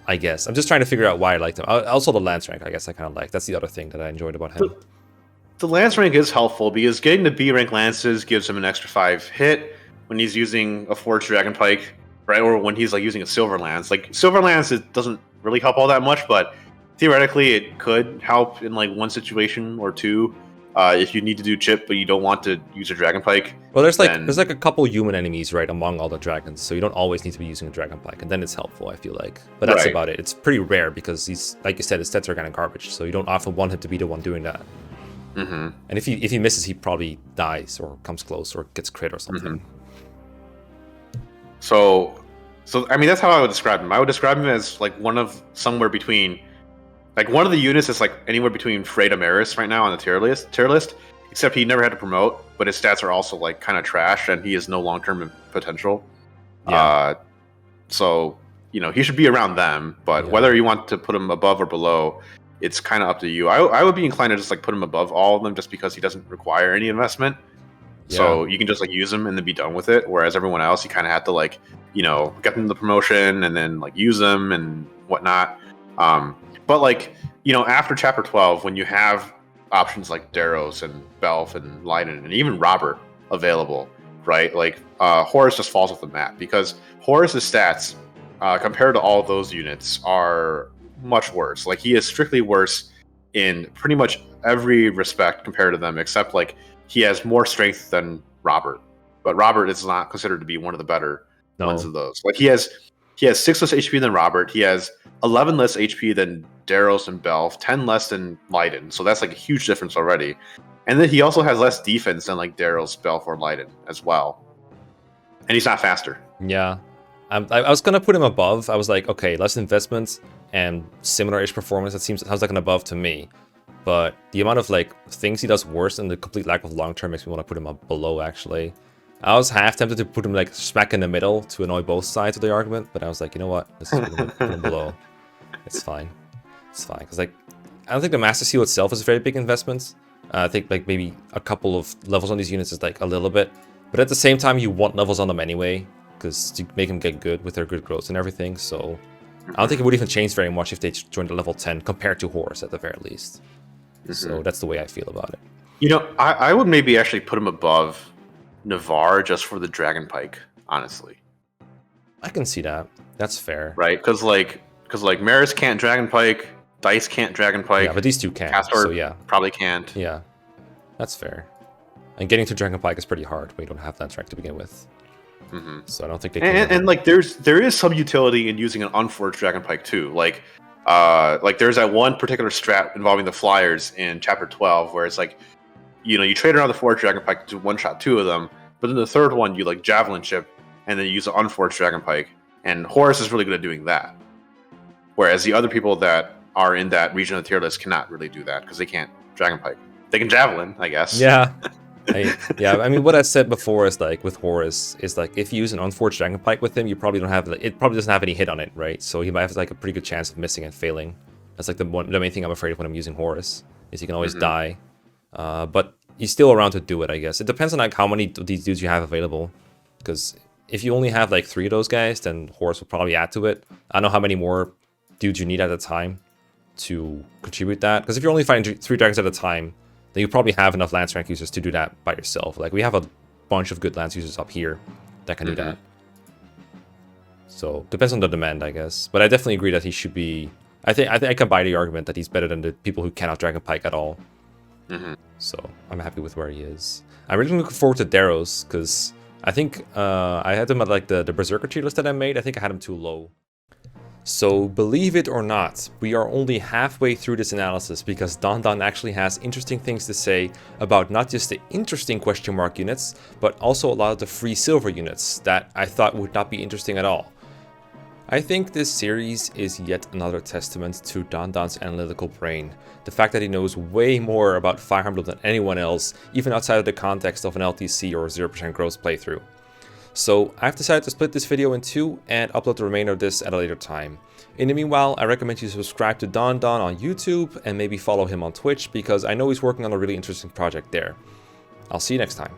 I guess I'm just trying to figure out why I liked him. Also the Lance rank, I guess I kind of like. That's the other thing that I enjoyed about him. The Lance rank is helpful because getting the B rank Lances gives him an extra 5 hit when he's using a Forged Dragon Pike, right? Or when he's like using a Silver Lance. Like Silver Lance, it doesn't really help all that much, but theoretically it could help in like one situation or two. If you need to do chip but you don't want to use a Dragon Pike. Well, there's like a couple human enemies right among all the dragons, so you don't always need to be using a Dragon Pike, and then it's helpful, I feel like. But that's about it. It's pretty rare because he's, like you said, his stats are kind of garbage, so you don't often want him to be the one doing that. And if he misses, he probably dies or comes close or gets crit or something. So I mean that's how I would describe him. I would describe him as like somewhere between. Like one of the units is like anywhere between Frey to Maris right now on the tier list, except he never had to promote, but his stats are also like kind of trash, and he has no long-term potential. So he should be around them, but whether you want to put him above or below, it's kind of up to you. I would be inclined to just like put him above all of them, just because he doesn't require any investment. So you can just like use him and then be done with it. Whereas everyone else, you kind of have to like get them the promotion and then like use them and whatnot. But like, after Chapter 12, when you have options like Daros and Dolph and Leiden and even Robert available, right? Like Horace just falls off the map because Horace's stats compared to all of those units are much worse. Like he is strictly worse in pretty much every respect compared to them, except like he has more strength than Robert. But Robert is not considered to be one of the better ones of those. Like he has 6 less HP than Robert. He has 11 less HP than Daros and Dolph, 10 less than Leiden. So that's like a huge difference already. And then he also has less defense than like Daryl's Balfour Lighted as well. And he's not faster. Yeah. I was gonna put him above. I was like, okay, less investments and similar-ish performance. That sounds like an above to me. But the amount of like things he does worse and the complete lack of long-term makes me want to put him up below, actually. I was half tempted to put him like smack in the middle to annoy both sides of the argument, but I was like, you know what? Let's just put him below. It's fine. It's fine. Because like, I don't think the Master Seal itself is a very big investment. I think like maybe a couple of levels on these units is like a little bit. But at the same time, you want levels on them anyway, because to make them get good with their good growth and everything. So I don't think it would even change very much if they joined the level 10 compared to Horace at the very least. So that's the way I feel about it. You know, I would maybe actually put him above Navarre just for the Dragon Pike, honestly. I can see that. That's fair. Right? Because Maris can't Dragon Pike, Dice can't Dragon Pike. Yeah, but these two can. Castor so yeah. probably can't. Yeah, that's fair. And getting to Dragon Pike is pretty hard when you don't have that track to begin with. So I don't think they can. And like there is some utility in using an unforged Dragon Pike too. Like there's that one particular strat involving the flyers in chapter 12 where it's like, you know, you trade around the forged Dragon Pike to one-shot 2 of them, but then the third one you like javelin ship and then you use an unforged Dragon Pike. And Horace is really good at doing that. Whereas the other people that are in that region of the tier list cannot really do that because they can't Dragon Pike. They can javelin, I guess. Yeah. I mean, what I said before is like with Horace is like if you use an unforged Dragon Pike with him, you probably don't have it probably doesn't have any hit on it, right? So he might have like a pretty good chance of missing and failing. That's like the main thing I'm afraid of when I'm using Horace is he can always die. But he's still around to do it, I guess. It depends on like how many of these dudes you have available. Because if you only have like 3 of those guys, then Horace will probably add to it. I don't know how many more dudes you need at a time to contribute that. Because if you're only fighting 3 dragons at a time, then you probably have enough Lance rank users to do that by yourself. Like we have a bunch of good Lance users up here that can do that. So depends on the demand, I guess. But I definitely agree that he should be. I think I can buy the argument that he's better than the people who cannot Dragon Pike at all. So I'm happy with where he is. I'm really looking forward to Darrow's because I think I had him at like the Berserker tier list that I made. I think I had him too low. So believe it or not, we are only halfway through this analysis because Dondon actually has interesting things to say about not just the interesting question mark units, but also a lot of the free silver units that I thought would not be interesting at all. I think this series is yet another testament to Dondon's analytical brain. The fact that he knows way more about Fire Emblem than anyone else, even outside of the context of an LTC or 0% growth playthrough. So I've decided to split this video in 2 and upload the remainder of this at a later time. In the meanwhile, I recommend you subscribe to Dondon on YouTube and maybe follow him on Twitch because I know he's working on a really interesting project there. I'll see you next time.